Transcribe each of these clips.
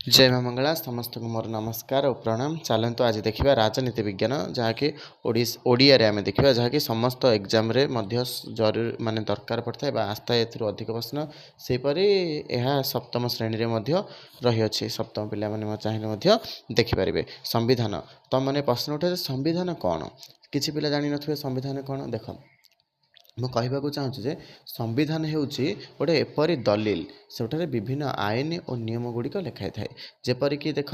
जय मां मंगला समस्त को मोर नमस्कार और प्रणाम। चलतु आज देखा राजनीति विज्ञान जहाँकि ओडिया रे आम देखा जहाँकि समस्त एग्जाम रे मध्य जरूर माने दरकार पड़ता है आस्था ए अधिक प्रश्न सेपरी यह सप्तम श्रेणी रे मध्य रही अछि। सप्तम पिला माने चाहिए देखिपारे संविधान तो मैंने प्रश्न उठे संविधान कौन किसी पिला जानी नथिबे संविधान कौन देख ମୁଁ କହିବାକୁ ଚାହୁଁଛି ଯେ ସମ୍ବିଧାନ ହେଉଛି ଗୋଟେ ଏପରି ଦଲିଲ ସେଠାରେ ବିଭିନ୍ନ ଆଇନ ଓ ନିୟମ ଗୁଡ଼ିକ ଲେଖାଇଥାଏ। ଯେପରିକି ଦେଖ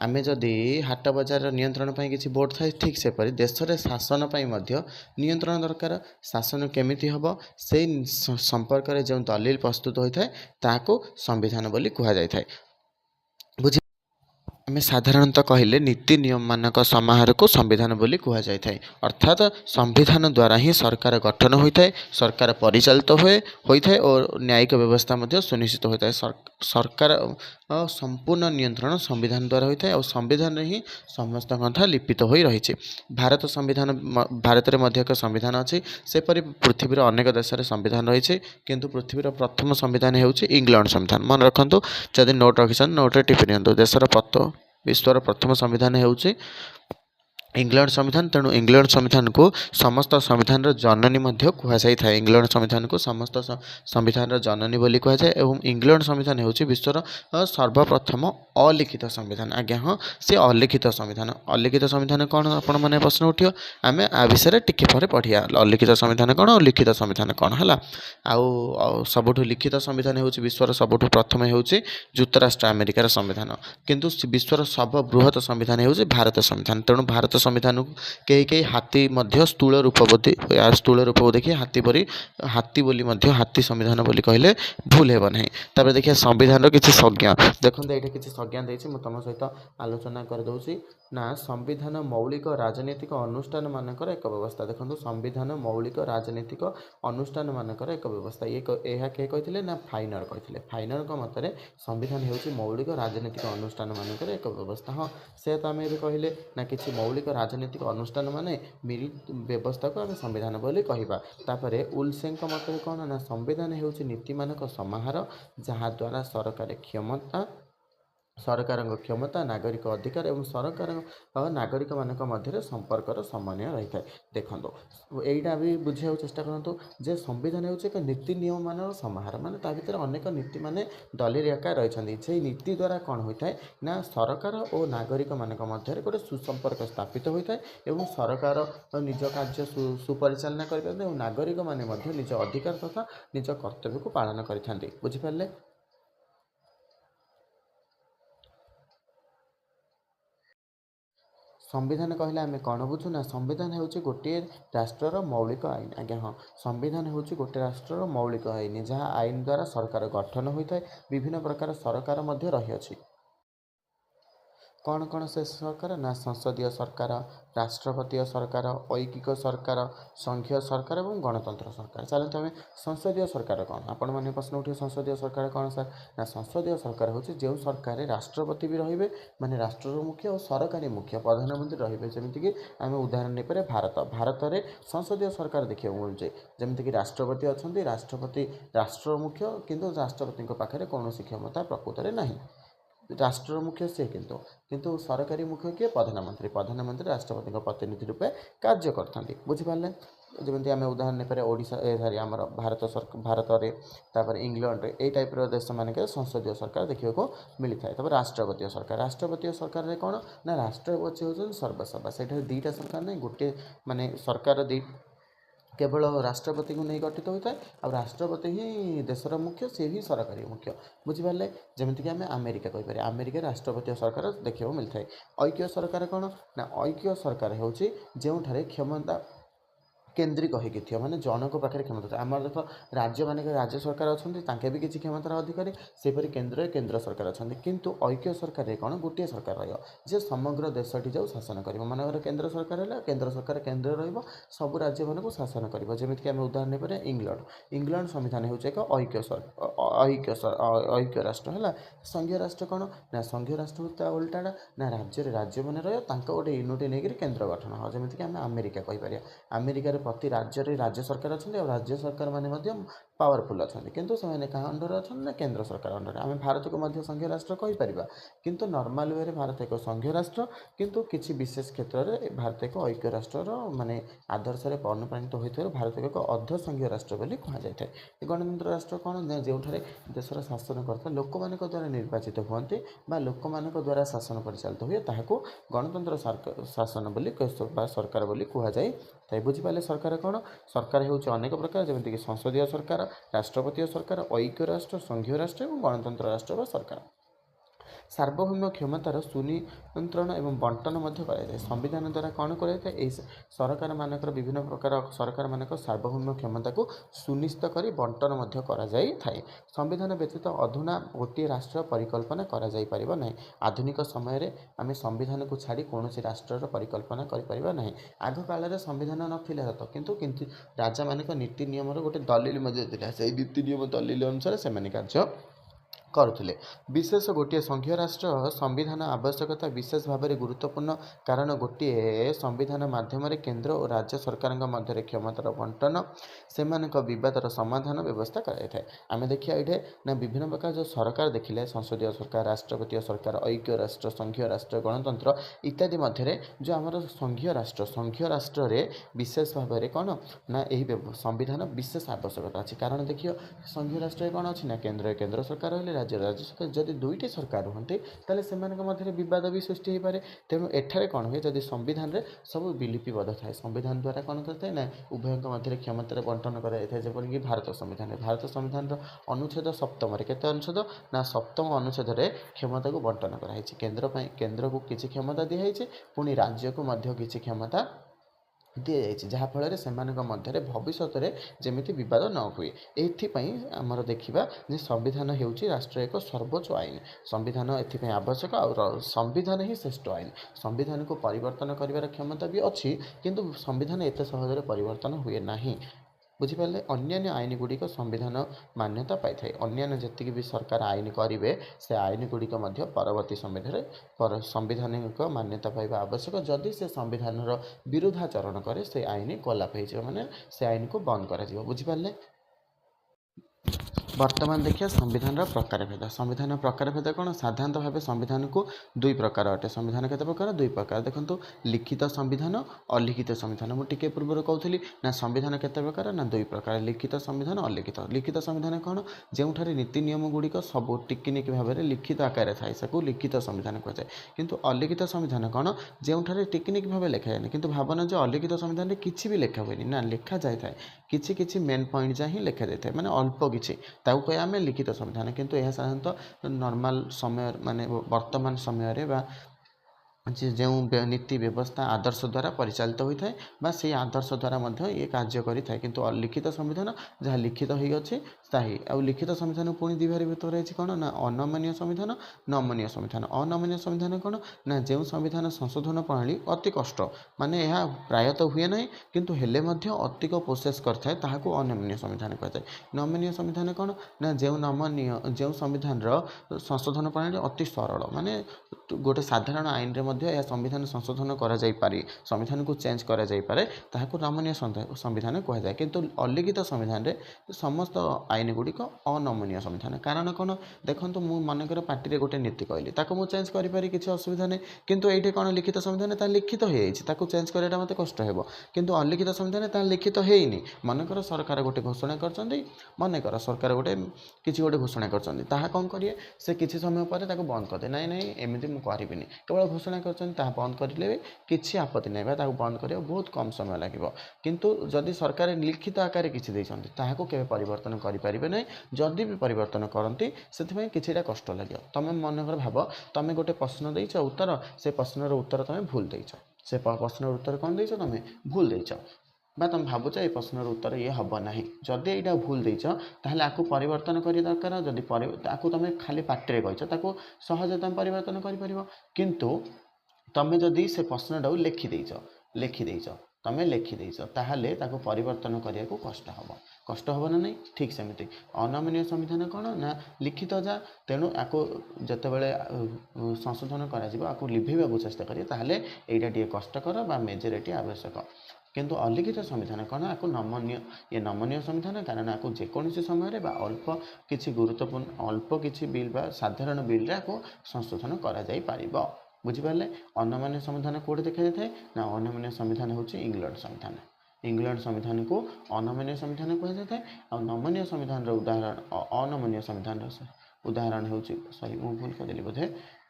ଆମେ ଯଦି ହାଟ ବଜାରର ନିୟନ୍ତ୍ରଣ ପାଇଁ କିଛି ବୋର୍ଡ଼ ଥାଏ ଠିକ୍ ସେପରି ଦେଶରେ ଶାସନ ପାଇଁ ମଧ୍ୟ ନିୟନ୍ତ୍ରଣ ଦରକାର। ଶାସନ କେମିତି ହେବ ସେଇ ସମ୍ପର୍କରେ ଯେଉଁ ଦଲିଲ ପ୍ରସ୍ତୁତ ହୋଇଥାଏ ତାହାକୁ ସମ୍ବିଧାନ ବୋଲି କୁହାଯାଇଥାଏ। ବୁଝି ଆମେ ସାଧାରଣତଃ କହିଲେ ନୀତି ନିୟମ ମାନଙ୍କ ସମାହାରକୁ ସମ୍ବିଧାନ ବୋଲି କୁହାଯାଇଥାଏ। ଅର୍ଥାତ୍ ସମ୍ବିଧାନ ଦ୍ୱାରା ହିଁ ସରକାର ଗଠନ ହୋଇଥାଏ, ସରକାର ପରିଚାଳିତ ହୋଇଥାଏ ଓ ନ୍ୟାୟିକ ବ୍ୟବସ୍ଥା ମଧ୍ୟ ସୁନିଶ୍ଚିତ ହୋଇଥାଏ। ସରକାର ସମ୍ପୂର୍ଣ୍ଣ ନିୟନ୍ତ୍ରଣ ସମ୍ବିଧାନ ଦ୍ୱାରା ହୋଇଥାଏ ଆଉ ସମ୍ବିଧାନରେ ହିଁ ସମସ୍ତଙ୍କ କଥା ଲିପିତ ହୋଇ ରହିଛି। ଭାରତ ସମ୍ବିଧାନ ଭାରତରେ ମଧ୍ୟ ଏକ ସମ୍ବିଧାନ ଅଛି। ସେପରି ପୃଥିବୀର ଅନେକ ଦେଶରେ ସମ୍ବିଧାନ ରହିଛି, କିନ୍ତୁ ପୃଥିବୀର ପ୍ରଥମ ସମ୍ବିଧାନ ହେଉଛି ଇଂଲଣ୍ଡ ସମ୍ବିଧାନ। ମନେ ରଖନ୍ତୁ, ଯଦି ନୋଟ୍ ରଖିଛନ୍ତି ନୋଟ୍ରେ ଟିପି ନିଅନ୍ତୁ। विश्वर प्रथम संविधान ହେଉଛି इंग्लैंड संविधान। तेणु इंग्लैंड संविधान को समस्त संविधान जननी कहुए। इंग्लैंड संविधान को समस्त संविधान जननी बोली कहुए और इंग्लैंड संविधान हूँ विश्वर सर्वप्रथम अलिखित संविधान। आज्ञा हाँ, सी अलिखित संविधान। अलिखित संविधान कौन आपण मैंने प्रश्न उठियो आम आ विषय टिके पर पढ़िया। अलिखित संविधान कौन और लिखित संविधान कौन है। आउ सबुठ लिखित संविधान हूँ विश्वर सबुठ प्रथम हूँ जुक्तराष्ट्र अमेरिकार संविधान, किंतु विश्वर सर्वबृहत संविधान हूँ भारत संविधान। तेणु भारत संविधान को कई हाथी स्थूल रूप को देखिए हाथी बोली हाथी संविधान बोली कहले भूल हेब नहीं। तापर देखिए संविधान किसी संज्ञा देखते ये किसी संज्ञा देती मुझे तुम सहित आलोचना करदे ना। संविधान मौलिक राजनीतिक अनुष्ठान मानकर एक व्यवस्था। देखो संविधान मौलिक राजनीतिक अनुष्ठान मानकर एक व्यवस्था। ये किए कहते ना फाइनर कहते। फाइनर मतरे संविधान हूँ मौलिक राजनीतिक अनुष्ठान मानकर एक व्यवस्था। हाँ, से तो आम कहले ना किसी मौलिक राजनीतिक अनुष्ठान माने मिरी व्यवस्था को आम संविधान बोली कहबा। तापरे उलसेंक मत कौन ना संविधान हूँ नीति मानक समाहार जहाँद्वारा सरकार क्षमता नागरिक अधिकार और सरकार नागरिक मानक मध्य संपर्कर समन्वय रही है। देखो यहीटा भी बुझा चेष्टा करूँ जे संविधान हूँ एक नीति नियम मान समाहार। माने ता भीतर अनेक नीति माने दलिल आकार रही। से नीति द्वारा कौन होता है ना सरकार और नागरिक मानक मध्य गोटे सुसंपर्क स्थापित होता है और सरकार निज कार्य सुपरिचालना कर नागरिक माने निज अधिकार तथा निज कर्तव्य को पालन करते। बुझिपारे। संविधान कहले आम कौन बुझू ना संविधान हूँ गोटे राष्ट्र मौलिक आईन। आज्ञा हाँ, संविधान हूँ गोटे राष्ट्र मौलिक आईन जहाँ आईन द्वारा सरकार गठन होता है। विभिन्न प्रकार सरकार मध्य रही। कौन कौन से सरकार ना संसदीय सरकार, राष्ट्रपतीय सरकार, ऐकिक सरकार, संघीय सरकार और गणतंत्र सरकार। चलते आम संसदीय सरकार कौन आपण मैंने प्रश्न उठे संसदीय सरकार कौन सर ना संसदीय सरकार हूँ जो सरकार राष्ट्रपति भी रे माने राष्ट्र मुख्य और सरकारी मुख्य प्रधानमंत्री रे। जमीक आम उदाहरण नहीं भारत में संसदीय सरकार देखा मिलूचे जमीक राष्ट्रपति अच्छा। राष्ट्रपति राष्ट्र मुख्य किंतु राष्ट्रपति पाखे कौन क्षमता प्रकृत में ना। राष्ट्र मुख्य से किंतु सरकारी मुख्य किए प्रधानमंत्री राष्ट्रपति प्रतिनिधि रूपे कार्य करते। बुझिपारे। जमी आम उदाहरण नहीं ओडिशा आम भारत में इंग्लैंड ये टाइप देश मानक संसदीय सरकार देखा मिली था। राष्ट्रपतीय सरकार कौन ना राष्ट्रपति हूँ सर्वसभा। से दुईटा सरकार नहीं गोटे माने सरकार केवल राष्ट्रपति को नहीं गठित होता है और राष्ट्रपति ही देशर मुख्य सी ही सरकारी मुख्य। बुझिपारे। जमीक आम अमेरिका कहीपर अमेरिका राष्ट्रपतीय सरकार देखा मिलता है। ऐक्य सरकार कौन ना ऐक्य सरकार हूँ जो क्षमता केन्द्रिक होगी माने जनक पाखे क्षमता। आम देख राज्य मानक राज्य सरकार अच्छा भी किसी क्षमतार अधिकारी सेपरी केन्द्र सरकार अच्छा। किंतु ऐक्य सरकार कौन गोटे सरकार रे समग्र देशटी जो शासन कर मानकर केन्द्र सरकार है केन्द्र सरकार केन्द्र रबू राज्य मानक शासन कर। जमीक आम उदाहरण नहीं इंग्लैंड संविधान हूँ एक ऐक्य राष्ट्र है। संघीय राष्ट्र कौन ना संघीय राष्ट्र उल्टाटा ना राज्य मैंने रोटे यूनिट नहीं केन्द्र गठन हाँ। जमीक आम अमेरिका कहीपर अमेरिकार प्रति राज्य रे राज्य सरकार अच्छा और राज्य सरकार माने पावरफुल अच्छा किंतु से क्या अंडर अच्छा ना केंद्र सरकार अंडर आम भारत को मध्य संघीय राष्ट्र कहीपर किंतु नॉर्मल वे भारत एक संघीय राष्ट्र किंतु किसी विशेष क्षेत्र में भारत एक ऐक्य राष्ट्र माने आदर्श अनुप्राणित होता भारत एक अर्ध संघीय राष्ट्र बोली कहुए। गणतंत्र राष्ट्र कौन जो देशर शासन करता लोक मान द्वारा निर्वाचित हुए लोक मान द्वारा शासन परिचालित हुए ताकू गणतंत्र शासन बोली सरकार बोली कहुए। बुझिपारे सरकार कौन सरकार हो अनेक प्रकार जमीक संसदीय सरकार राष्ट्रपतीय सरकार ऐक्य राष्ट्र संघीय राष्ट्र और गणतंत्र राष्ट्र व सरकार सार्वभौम क्षमतार सुनियंत्रण एवं बंटन संविधान द्वारा कौन कर सरकार मानकर विभिन्न प्रकार सरकार मानक सार्वभौम क्षमता को सुनिश्चित कर बंटन कर संविधान व्यतीत अधुना गोटे राष्ट्र परिकल्पना कर आधुनिक समय आम संविधान को छाड़ी कौन राष्ट्र परिकल्पना कर आग काल संविधान नाला सत किंतु राजा मान नीति नियम गोटे दलिल नीति नियम दलिल अनुसार से कार्य करुले। विशेष गोटे संघीय राष्ट्र संविधान आवश्यकता विशेष भाव में गुरुत्वपूर्ण कारण गोटे संविधान माध्यम केंद्र और राज्य सरकार मध्य क्षमतार बंटन से बदर समाधान व्यवस्था कराए। आम देखिए ये ना विभिन्न प्रकार जो सरकार देखिले संसदीय सरकार राष्ट्रपतीय सरकार ऐक्य राष्ट्र संघीय राष्ट्र गणतंत्र इत्यादि मध्य जो आम संघीय राष्ट्र रे विशेष भाव में कौन ना यही संविधान विशेष आवश्यकता अच्छी कारण देखिए संघीय राष्ट्र कौन अच्छी ना केंद्र सरकार रही राज्य सरकार जदि दुईटी सरकार रुहते ताले से मध्य विवाद भी सृष्टि हो पारे। तेणु एठारे कौन हुए जदि संविधान रे सब विलिपिबद्ध थाए संविधान द्वारा कौन करता है ना उभय मध्य क्षमतार बंटन कर भारत संविधान अनुच्छेद 7 केते अनुच्छेद ना 7 अनुच्छेद क्षमता को बंटन कराई केंद्र को किसी क्षमता दिखाई पुणी राज्य को मध्य किसी क्षमता दी जाए जहाँफल से मध्य भविष्य में जमी बद न हुए। एथिपाई आमर देखा संविधान होउची राष्ट्र एक सर्वोच्च आईन संविधान एथिपाई आवश्यक और संविधान ही श्रेष्ठ आईन संविधान को परिवर्तन कर क्षमता भी अच्छी किंतु संविधान एत सहज परिवर्तन हुए ना। बुझिपारे अन्य आईन गुड़िक संविधान मान्यता पाई था अन्य जी भी सरकार आईन करेंगे से आईन गुड़िक परवर्ती समय संवैधानिक मान्यता पाइबा आवश्यक जदि से संविधान विरुद्धाचरण करे से आईन कोलाप हो माने से आईन को बंद कर बुझिपारे। वर्तमान देखिए संविधान प्रकार भेद कौन साधारणतः भाव संविधान को दुई प्रकार अटे संविधान केते प्रकार दुई प्रकार देखो लिखित संविधान अलिखित संविधान मुझे पूर्व कहूली ना संविधान केते प्रकार ना दुई प्रकार लिखित संविधान अलिखित लिखित संविधान कौन जो नीति नियम गुड़िक सब टिकिनिक भाव में लिखित आकार थाए से लिखित संविधान कहुए किंतु अलिखित संविधान कौन जो टिकिनिक भाव लिखा जाए कि भावना जो अलिखित संविधान में किसी भी लिखा हुए ना लिखा जाए किसी मेन पॉइंट जहाँ लिखा जाए माने अल्प किसी ताऊ कहे आम लिखित संविधान किंतु यह साधारणतः नॉर्मल समय माने वर्तमान समय जो नीति व्यवस्था आदर्श द्वारा परिचालित होता है से आदर्श द्वारा ये कार्य करें किंतु लिखित संविधान जहाँ लिखित होगी ताही आ लिखित संविधान पुणी दुई भाग भितर रही कौन ना अनमनीय संविधान नमनीय संविधान अनमनीय संविधान कौन ना जो संविधान संशोधन प्रणाली अति कष्ट माने यह प्रायतः हुए ना किंतु हेले अधिक प्रोसेस करता ताकू अनमनीय संविधान कहुए। नमनीय संविधान कौन ना जो नमनीय जो संविधान संशोधन प्रणाली अति सरल माने गोटे साधारण आईन रे यह संविधान संशोधन करा जाई पारे संविधान को चेंज करा जाई पारे ताहाको नमनीय संविधान कहा जाए किंतु अलिखित संविधान रे समस्त आईन गुड़िक अनमनीय संविधान कारण कौन देखो मु मनकर पार्टी गोटे नीति कहली ताको मु चेंज करि पारि किछि असुविधा नहीं किंतु एठी कौन लिखित संविधान ता लिखित हो ताको चेंज कराटा मते कष्ट हेबो किंतु अलिखित संविधान ता लिखित हेइनी मनकर सरकार गोटे घोषणा करछन्ती मनकर सरकार गोटे किछि गोटे घोषणा करछन्ती ताहा कौन करिए से किछि समय पर ताको बंद कर दे नहीं एमिति मु करिबिनी केवल घोषणा कर बंद करें भी किसी आपत्ति नहीं बंद करा बहुत कम समय लगे किंतु जदि सरकार लिखित आकार किसी देते केवे परिवर्तन करें ना जदि भी परिवर्तन करती से किसी कष्ट लगे तुम मनकर भाव तुम गोटे प्रश्न देच उत्तर से प्रश्नर उत्तर तुम भूल देच से प्रश्नर उत्तर कौन देच तुम भूल देच बा तुम भावुच ये प्रश्नर उत्तर ये हम ना जदि यहाँ भूल देच ताहले आपको परिवर्तन करिया दरकार जदि तुम खाली पार्टी कही सहज तुम परिवर्तन कर किंतु तुम जदि से प्रश्नटा लिखिदेच तुम लिखिदेच ताहले ताको परिवर्तन करने को कष्ट हम ना नहीं ठीक सेमती अनमनीय संविधान कौन ना लिखित जा तेणु आपको जितेबाला संशोधन करा लिभेबा चेष्टा करें ताहले एटा टे कष्टकर बा मेजोरिटी आवश्यक किंतु अलिखित संविधान कौन आपको नमनीय ये नमनीय संविधान कारण आपको जेकोसी समय अल्प किसी गुरुत्वपूर्ण अल्प किसी बिल साधारण बिल आपको संशोधन कर बुझिपारे। अनमान्य संविधान कौटे देखा जाए ना अनमान्य संविधान हूँ इंग्लैंड संविधान। इंग्लैंड संविधान को अनमान्य संविधान कहुए आ नमनीय संविधान उदाहरण अनमनीय संविधान उदाहरण हूँ सॉरी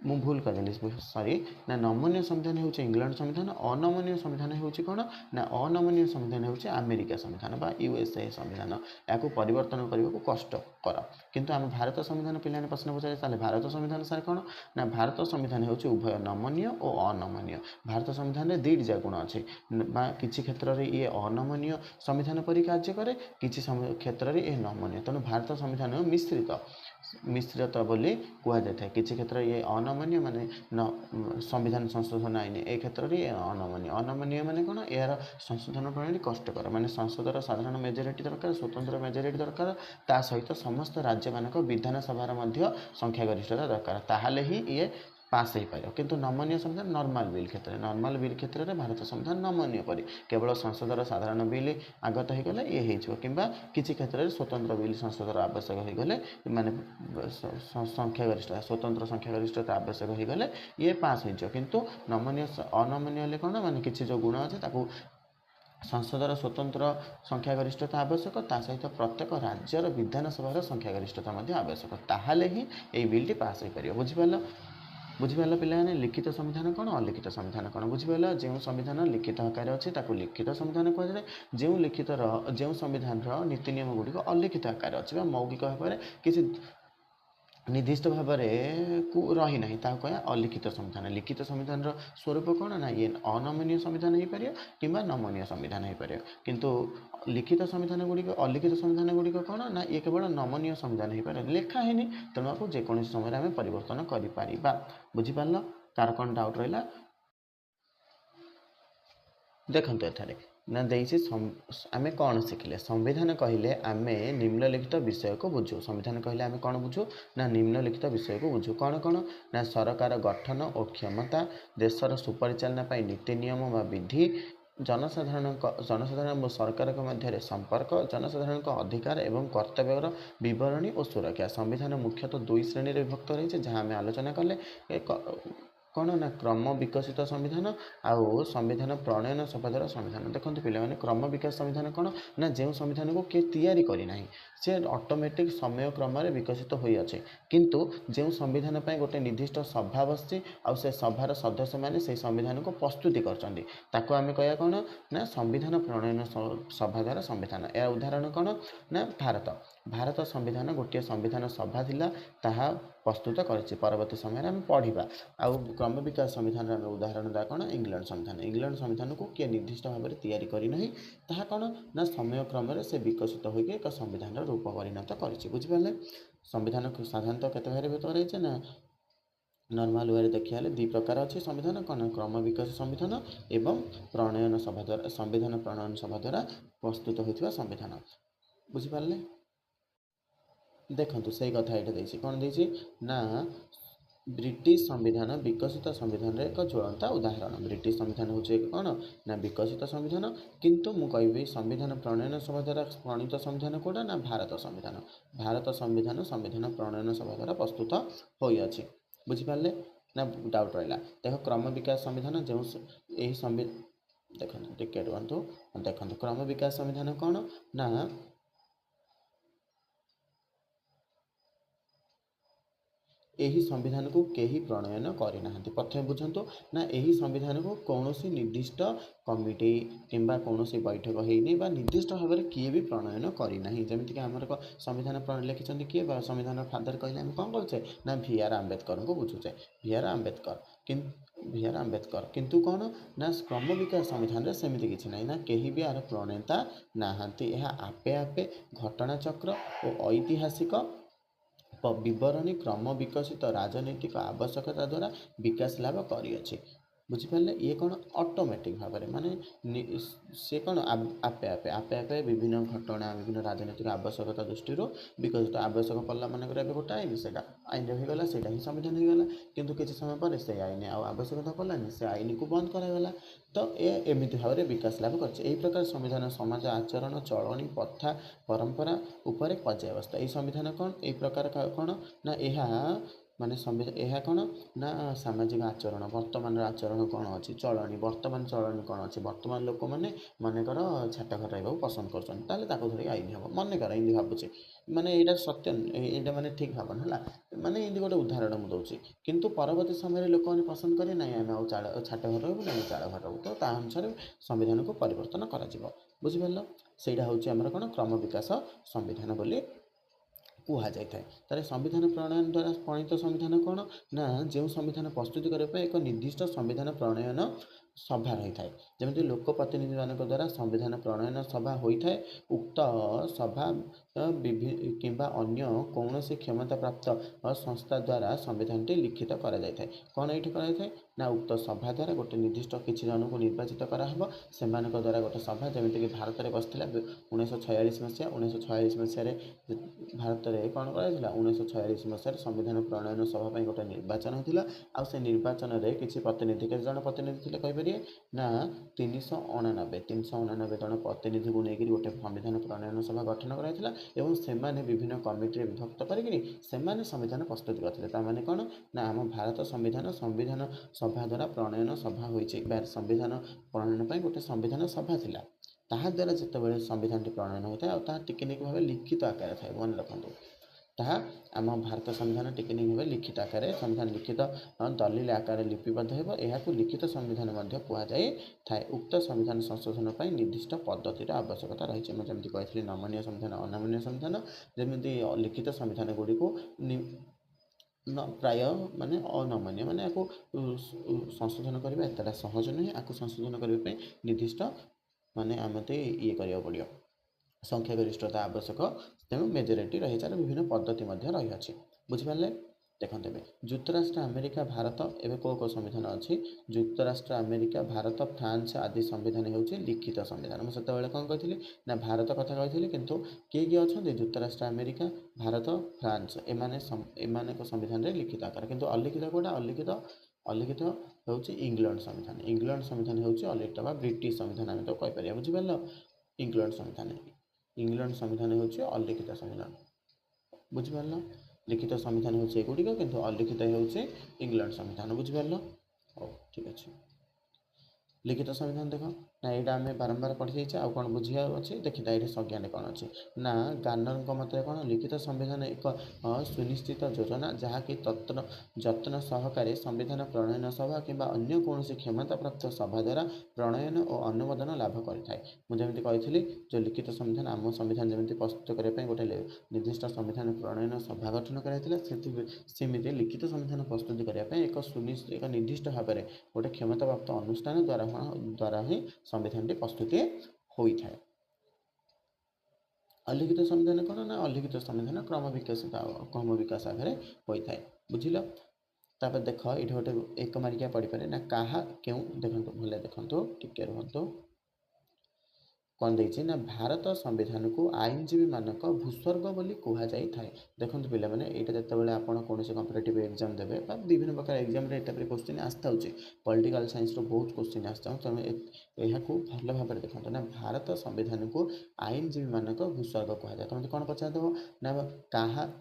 मु भूल करदेली सॉरी ना नमनीय संविधान हूँ इंग्लैंड संविधान अनमनीय संविधान हूँ कौन ना अनमनीय संविधान हूँ अमेरिका संविधान बा यूएसए संविधान या परिवर्तन करने को कष्टकर किंतु आम भारत संविधान पे प्रश्न पचारे भारत संविधान सार कौन ना भारत संविधान हूँ उभय नमनीय और अनमनीय। भारत संविधान में दुईट गुण अच्छे किसी क्षेत्र में ये अनमनीय संविधान परि कार्य करे किसी क्षेत्र में ये नमनीय तेणु भारत संविधान मिश्रित बोली कहुए किसी क्षेत्र ये अनमनीय माने संविधान संशोधन आईन ए क्षेत्र में अनमनीय अनमनीय माने कौन यार संशोधन प्रणाली कष्टकर माने संसदर साधारण मेजोरिटी दरकार स्वतंत्र मेजोरिटी दरकार ता सहित समस्त राज्य मानक विधानसभार संख्यागरिष्ठता दरकार ताहले ही ये पास हो पार किंतु नमनीय संविधान नॉर्मल बिल क्षेत्र में नॉर्मल बिल क्षेत्र में भारत संविधान नमनीय परी केवल संसदर साधारण बिल आगत होगले ये हो किसी क्षेत्र में स्वतंत्र बिल संसदर आवश्यक होगले माने संख्यागरिष्ठता स्वतंत्र संख्यागरिष्ठता आवश्यक होगले ये पास हो किंतु नमनीय अनमनीय कौन माने किसी जो गुण अच्छे संसदर स्वतंत्र संख्यागरिष्ठता आवश्यक ता सहित प्रत्येक राज्यर विधानसभार संख्यागरिष्ठता आवश्यक ताहले ही ये बिल्टी पास हो पार बुझिपार पे लिखित संविधान कौन अलिखित संविधान कौन बुझिपार जो संविधान लिखित आकार अच्छे लिखित संविधान कहुए जो लिखित जो संविधान नीति नियम गुड़िक अलिखित आकार अच्छे मौखिक भाव में किसी निर्दिष्ट भाव में रही ना कह अलिखित संविधान। लिखित संविधान स्वरूप कौन ना ये अनमनीय संविधान हो पार कि नमनीय संविधान हो पार किंतु लिखित संविधान गुड़िक अलिखित संविधान गुड़िक कौन ना ये केवल नमनीय संविधान हो पार लिखा है तेणु आपको जेको समय आम परिवर्तन कर बुझिपार कार कौन डाउट रहा देखो एठारे ना देसी आम कौन शिखिले संविधान कहले आम निम्नलिखित विषय को बुझू संविधान कहले आम कौन बुझू ना निम्नलिखित विषय को बुझू कौन कौन ना सरकार गठन और क्षमता देशर सुपरिचालना नीति नियम व विधि जनसाधारण सरकार मध्य संपर्क जनसाधारण अधिकार एवं कर्तव्यर विवरणी और सुरक्षा। संविधान मुख्यतः दुई श्रेणी विभक्त रही जहाँ आम आलोचना कले कौन ना क्रम विकसित संविधान आउ संविधान प्रणयन सभा द्वारा संविधान। देखो पे क्रम विकास संविधान कौन ना जो संविधान को किए तैयारी करना से ऑटोमेटिक समय क्रम विकसित हो अच्छे किंतु जो संविधान पर गोटे निर्दिष्ट सभा बसी आउ से सभार सदस्य मैंने से संविधान को प्रस्तुति करके आम कह कौन ना संविधान प्रणयन सभा द्वारा संविधान। या उदाहरण कौन ना भारत संविधान गोटे संविधान सभा थिला ताहा प्रस्तुत कर परवर्ती समय आम पढ़ा आउ क्रम विकास संविधान उदाहरण दा कौन इंग्लैंड संविधान। इंग्लैंड संविधान को किए निर्दिष्ट भाव में तैयारी करना ताहा कौन ना समय क्रम से विकसित होकर एक संविधान रूप परिणत कर बुझिपारे। संविधान साधारणतः केते भाग भीतर रही ना नॉर्मल वे देखा दुई प्रकार अच्छे संविधान कौन क्रम विकास संविधान एवं प्रणयन सभा द्वारा संविधान प्रणयन सभा द्वारा प्रस्तुत होता संविधान बुझिपारे। देखो से कथा ये कौन दे ना ब्रिटिश संविधान विकसित संविधान एक ज्वलंता उदाहरण। ब्रिटिश संविधान हूँ कौन ना विकसित संविधान किंतु मु कहि संविधान प्रणयन सभा द्वारा प्रणीत संविधान कौटा ना भारत संविधान संविधान प्रणयन सभा द्वारा प्रस्तुत होती बुझिपारे ना डाउट रहा। देख क्रम विकास संविधान जो यही देखो टिके रुहतु देखो क्रम विकास संविधान कौन ना यही संविधान को कहीं प्रणयन करना प्रथम बुझंतु ना यही संविधान को कौन सी निर्दिष्ट कमिटी किंबा कौन सी बैठक होनी निर्दिष्ट भाव में किए भी प्रणयन करना जमीक आम संविधान लिखिं किए संविधान फादर कहले आम कौन करुचे ना VR आम्बेडकर को बुझुचे VR आम्बेडकर किंतु कौन ना क्रम विकास संविधान सेमती किसी ना ना कहीं भी यार प्रणेता नहांती आपे आपे घटनाचक्र और ऐतिहासिक विवरणी क्रम विकसित राजनैतिक आवश्यकता द्वारा विकास लाभ करिअछि ବୁଝିପାରିଲେ ଇଏ କ'ଣ ଅଟୋମେଟିକ୍ ଭାବରେ ମାନେ ସେ କ'ଣ ଆପେ ଆପେ ଆପେ ଆପେ ବିଭିନ୍ନ ଘଟଣା ବିଭିନ୍ନ ରାଜନୈତିକ ଆବଶ୍ୟକତା ଦୃଷ୍ଟିରୁ ବିକଶିତ ଆବଶ୍ୟକ ପଡ଼ିଲା ମନେକର ଏବେ ଗୋଟେ ଆଇନ ସେଇଟା ଆଇନରେ ହୋଇଗଲା ସେଇଟା ହିଁ ସମ୍ବିଧାନ ହୋଇଗଲା କିନ୍ତୁ କିଛି ସମୟ ପରେ ସେ ଆଇନ ଆଉ ଆବଶ୍ୟକତା ପଡ଼ିଲାନି ସେ ଆଇନକୁ ବନ୍ଦ କରାଗଲା ତ ଏମିତି ଭାବରେ ବିକାଶ ଲାଭ କରିଛି ଏହି ପ୍ରକାର ସମ୍ବିଧାନ ସମାଜ ଆଚରଣ ଚଳଣି ପ୍ରଥା ପରମ୍ପରା ଉପରେ ପର୍ଯ୍ୟାୟବସ୍ଥା ଏହି ସମ୍ବିଧାନ କ'ଣ ଏହି ପ୍ରକାର କ'ଣ ନା ଏହା ମାନେ ଏହା କ'ଣ ନା ସାମାଜିକ ଆଚରଣ ବର୍ତ୍ତମାନର ଆଚରଣ କ'ଣ ଅଛି ଚଳଣି ବର୍ତ୍ତମାନ ଚଳଣି କ'ଣ ଅଛି ବର୍ତ୍ତମାନ ଲୋକମାନେ ମନେକର ଛାଟ ଘର ରହିବାକୁ ପସନ୍ଦ କରୁଛନ୍ତି ତାହେଲେ ତାକୁ ଧରିକି ଆଇନ ହେବ ମନେକର ଏମିତି ଭାବୁଛି ମାନେ ଏଇଟା ସତ୍ୟ ଏଇଟା ମାନେ ଠିକ୍ ଭାବନା ହେଲା ମାନେ ଏମିତି ଗୋଟେ ଉଦାହରଣ ମୁଁ ଦେଉଛି କିନ୍ତୁ ପରବର୍ତ୍ତୀ ସମୟରେ ଲୋକମାନେ ପସନ୍ଦ କରିବେ ନାହିଁ ଆମେ ଆଉ ଛାଟ ଘର ରହିବୁ ନା ଆମେ ଚାଳ ଘର ରହିବୁ ତ ତା ଅନୁସାରେ ସମ୍ବିଧାନକୁ ପରିବର୍ତ୍ତନ କରାଯିବ ବୁଝିପାରିଲ ସେଇଟା ହେଉଛି ଆମର କ'ଣ କ୍ରମ ବିକାଶ ସମ୍ବିଧାନ ବୋଲି କୁହାଯାଇଥାଏ ତାହେଲେ ସମ୍ବିଧାନ ପ୍ରଣୟନ ଦ୍ୱାରା ପ୍ରଣୀତ ସମ୍ବିଧାନ କ'ଣ ନା ଯେଉଁ ସମ୍ବିଧାନ ପ୍ରସ୍ତୁତି କରିବା ପାଇଁ ଏକ ନିର୍ଦ୍ଦିଷ୍ଟ ସମ୍ବିଧାନ ପ୍ରଣୟନ ସଭା ରହିଥାଏ ଯେମିତି ଲୋକ ପ୍ରତିନିଧିମାନଙ୍କ ଦ୍ୱାରା ସମ୍ବିଧାନ ପ୍ରଣୟନ ସଭା ହୋଇଥାଏ ଉକ୍ତ ସଭା କିମ୍ବା ଅନ୍ୟ କୌଣସି କ୍ଷମତାପ୍ରାପ୍ତ ସଂସ୍ଥା ଦ୍ୱାରା ସମ୍ବିଧାନଟି ଲିଖିତ କରାଯାଇଥାଏ କ'ଣ ଏଇଠି କରାଯାଇଥାଏ ନା ଉକ୍ତ ସଭା ଦ୍ୱାରା ଗୋଟେ ନିର୍ଦ୍ଦିଷ୍ଟ କିଛି ଜଣଙ୍କୁ ନିର୍ବାଚିତ କରାହେବ ସେମାନଙ୍କ ଦ୍ୱାରା ଗୋଟେ ସଭା ଯେମିତିକି ଭାରତରେ ବସିଥିଲା 1946 ମସିହା 1946 ମସିହାରେ ଭାରତରେ କ'ଣ କରାଯାଇଥିଲା 1946 ମସିହାରେ ସମ୍ବିଧାନ ପ୍ରଣୟନ ସଭା ପାଇଁ ଗୋଟେ ନିର୍ବାଚନ ହୋଇଥିଲା ଆଉ ସେ ନିର୍ବାଚନରେ କିଛି ପ୍ରତିନିଧି କେତେ ଜଣ ପ୍ରତିନିଧି ଥିଲେ କହିପାରିବେ ନା 389 ଜଣ ପ୍ରତିନିଧିକୁ ନେଇକରି ଗୋଟେ ସମ୍ବିଧାନ ପ୍ରଣୟନ ସଭା ଗଠନ କରାଯାଇଥିଲା ଏବଂ ସେମାନେ ବିଭିନ୍ନ କମିଟିରେ ବିଭକ୍ତ କରିକିରି ସେମାନେ ସମ୍ବିଧାନ ପ୍ରସ୍ତୁତ କରିଥିଲେ ତାମାନେ କ'ଣ ନା ଆମ ଭାରତ ସମ୍ବିଧାନ ସଭା ଦ୍ୱାରା ପ୍ରଣୟନ ସଭା ହୋଇଛି ବା ସମ୍ବିଧାନ ପ୍ରଣୟନ ପାଇଁ ଗୋଟେ ସମ୍ବିଧାନ ସଭା ଥିଲା ତାହାଦ୍ୱାରା ଯେତେବେଳେ ସମ୍ବିଧାନଟି ପ୍ରଣୟନ ହୋଇଥାଏ ଆଉ ତାହା ଟିକିନିକି ଭାବେ ଲିଖିତ ଆକାରରେ ଥାଏ ମନେ ରଖନ୍ତୁ ତାହା ଆମ ଭାରତ ସମ୍ବିଧାନ ଟିକିନିକି ଭାବେ ଲିଖିତ ଆକାରରେ ସମ୍ବିଧାନ ଲିଖିତ ଦଲିଲ ଆକାରରେ ଲିପିବଦ୍ଧ ହେବ ଏହାକୁ ଲିଖିତ ସମ୍ବିଧାନ ମଧ୍ୟ କୁହାଯାଇଥାଏ ଉକ୍ତ ସମ୍ବିଧାନ ସଂଶୋଧନ ପାଇଁ ନିର୍ଦ୍ଦିଷ୍ଟ ପଦ୍ଧତିର ଆବଶ୍ୟକତା ରହିଛି ମୁଁ ଯେମିତି କହିଥିଲି ନମନୀୟ ସମ୍ବିଧାନ ଅନମନୀୟ ସମ୍ବିଧାନ ଯେମିତି ଲିଖିତ ସମ୍ବିଧାନ ଗୁଡ଼ିକୁ ପ୍ରାୟ ମାନେ ଅନମନୀୟ ମାନେ ଆକୁ ସଂଶୋଧନ କରିବା ଏତେଟା ସହଜ ନୁହେଁ ଆକୁ ସଂଶୋଧନ କରିବା ପାଇଁ ନିର୍ଦ୍ଦିଷ୍ଟ ମାନେ ଆମତେ ଇଏ କରିବାକୁ ପଡ଼ିବ ସଂଖ୍ୟାଗରିଷ୍ଠତା ଆବଶ୍ୟକ ତେଣୁ ମେଜରିଟି ରହିଛି ତାର ବିଭିନ୍ନ ପଦ୍ଧତି ମଧ୍ୟ ରହିଅଛି ବୁଝିପାରିଲେ ଦେଖନ୍ତୁ ଏବେ ଯୁକ୍ତରାଷ୍ଟ୍ର ଆମେରିକା ଭାରତ ଏବେ କେଉଁ ସମ୍ବିଧାନ ଅଛି ଯୁକ୍ତରାଷ୍ଟ୍ର ଆମେରିକା ଭାରତ ଫ୍ରାନ୍ସ ଆଦି ସମ୍ବିଧାନ ହେଉଛି ଲିଖିତ ସମ୍ବିଧାନ ମୁଁ ସେତେବେଳେ କ'ଣ କହିଥିଲି ନା ଭାରତ କଥା କହିଥିଲି କିନ୍ତୁ କିଏ ଅଛନ୍ତି ଯୁକ୍ତରାଷ୍ଟ୍ର ଆମେରିକା ଭାରତ ଫ୍ରାନ୍ସ ଏମାନଙ୍କ ସମ୍ବିଧାନରେ ଲିଖିତ ଆକାର କିନ୍ତୁ ଅଲିଖିତ କେଉଁଟା ଅଲିଖିତ ହେଉଛି ଇଂଲଣ୍ଡ ସମ୍ବିଧାନ ହେଉଛି ଅଲିଖିତ ବା ବ୍ରିଟିଶ ସମ୍ବିଧାନ ଆମେ ତାକୁ କହିପାରିବା ବୁଝିପାରିଲ ଇଂଲଣ୍ଡ ସମ୍ବିଧାନ ହେଉଛି ଅଲିଖିତ ସମ୍ବିଧାନ ବୁଝିପାରିଲ ଲିଖିତ ସମ୍ବିଧାନ ହେଉଛି ଏଗୁଡ଼ିକ କିନ୍ତୁ ଅଲିଖିତ ହେଉଛି ଇଂଲଣ୍ଡ ସମ୍ବିଧାନ ବୁଝିପାରିଲ ହଉ ଠିକ୍ ଅଛି ଲିଖିତ ସମ୍ବିଧାନ ଦେଖ ନା ଏଇଟା ଆମେ ବାରମ୍ବାର ପଢ଼ିଯାଇଛେ ଆଉ କ'ଣ ବୁଝିବାର ଅଛି ଦେଖିବା ଏଇଠି ସଂଜ୍ଞାରେ କ'ଣ ଅଛି ନା ଗାର୍ନରଙ୍କ ମତରେ କ'ଣ ଲିଖିତ ସମ୍ବିଧାନ ଏକ ସୁନିଶ୍ଚିତ ଯୋଜନା ଯାହାକି ଯତ୍ନ ସହକାରେ ସମ୍ବିଧାନ ପ୍ରଣୟନ ସଭା କିମ୍ବା ଅନ୍ୟ କୌଣସି କ୍ଷମତାପ୍ରାପ୍ତ ସଭା ଦ୍ୱାରା ପ୍ରଣୟନ ଓ ଅନୁମୋଦନ ଲାଭ କରିଥାଏ ମୁଁ ଯେମିତି କହିଥିଲି ଯେଉଁ ଲିଖିତ ସମ୍ବିଧାନ ଆମ ସମ୍ବିଧାନ ଯେମିତି ପ୍ରସ୍ତୁତ କରିବା ପାଇଁ ଗୋଟେ ନିର୍ଦ୍ଦିଷ୍ଟ ସମ୍ବିଧାନ ପ୍ରଣୟନ ସଭା ଗଠନ କରାଯାଇଥିଲା ସେମିତି ଲିଖିତ ସମ୍ବିଧାନ ପ୍ରସ୍ତୁତି କରିବା ପାଇଁ ଏକ ନିର୍ଦ୍ଦିଷ୍ଟ ଭାବରେ ଗୋଟେ କ୍ଷମତାପ୍ରାପ୍ତ ଅନୁଷ୍ଠାନ ଦ୍ୱାରା ହିଁ ସମ୍ବିଧାନଟି ପ୍ରସ୍ତୁତି ହୋଇଥାଏ ଅଲିଖିତ ସମ୍ବିଧାନ କ'ଣ ନା ଅଲିଖିତ ସମ୍ବିଧାନ କ୍ରମ ବିକାଶ ଆଗରେ ହୋଇଥାଏ ବୁଝିଲ ତାପରେ ଦେଖ ଏଇଠି ଗୋଟେ ଏକ ମାରିକିଆ ପଡ଼ିପାରେ ନା କାହା କେଉଁ ଦେଖନ୍ତୁ ଭଲ ଦେଖନ୍ତୁ ଟିକେ ରୁହନ୍ତୁ କ'ଣ ଦେଇଛି ନା ଭାରତ ସମ୍ବିଧାନକୁ ଆଇନଜୀବୀମାନଙ୍କ ଭୂସ୍ୱର୍ଗ ବୋଲି କୁହାଯାଇଥାଏ ଦେଖନ୍ତୁ ପିଲାମାନେ ଏଇଟା ଯେତେବେଳେ ଆପଣ କୌଣସି କମ୍ପିଟେଟିଭ୍ ଏକ୍ଜାମ୍ ଦେବେ ବା ବିଭିନ୍ନ ପ୍ରକାର ଏକ୍ଜାମ୍ରେ ଏଇଟା ପରେ କ୍ୱେଶ୍ଚିନ୍ ଆସିଥାଉଛି ପଲିଟିକାଲ୍ ସାଇନ୍ସର ବହୁତ କ୍ୱେଶ୍ଚିନ୍ ଆସିଥାଉ ତେଣୁ ଏହାକୁ ଭଲ ଭାବରେ ଦେଖନ୍ତୁ ନା ଭାରତ ସମ୍ବିଧାନକୁ ଆଇନଜୀବୀମାନଙ୍କ ଭୂସ୍ୱର୍ଗ କୁହାଯାଏ ତୁମେ କ'ଣ ପଚାରିଦେବ ନା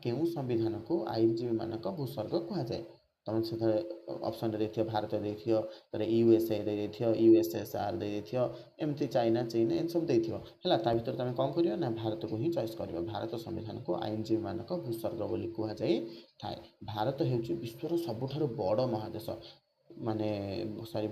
କେଉଁ ସମ୍ବିଧାନକୁ ଆଇନଜୀବୀମାନଙ୍କ ଭୂସ୍ୱର୍ଗ କୁହାଯାଏ ତୁମେ ସେଥିରେ ଅପସନ୍ରେ ଦେଇଥିବ ଭାରତ ଦେଇଥିବ ତାପରେ USA ଦେଇଥିବ USSR ଦେଇଥିବ ଏମିତି ଚାଇନା ଚୀନ ଏମିତି ସବୁ ଦେଇଥିବ ହେଲା ତା ଭିତରେ ତୁମେ କ'ଣ କରିବ ନା ଭାରତକୁ ହିଁ ଚଏସ୍ କରିବ ଭାରତ ସମ୍ବିଧାନକୁ ଆଇନଜୀବୀମାନଙ୍କ ଭୂସ୍ୱର୍ଗ ବୋଲି କୁହାଯାଇଥାଏ ଭାରତ ହେଉଛି ବିଶ୍ୱର ସବୁଠାରୁ ବଡ଼ ମହାଦେଶ ମାନେ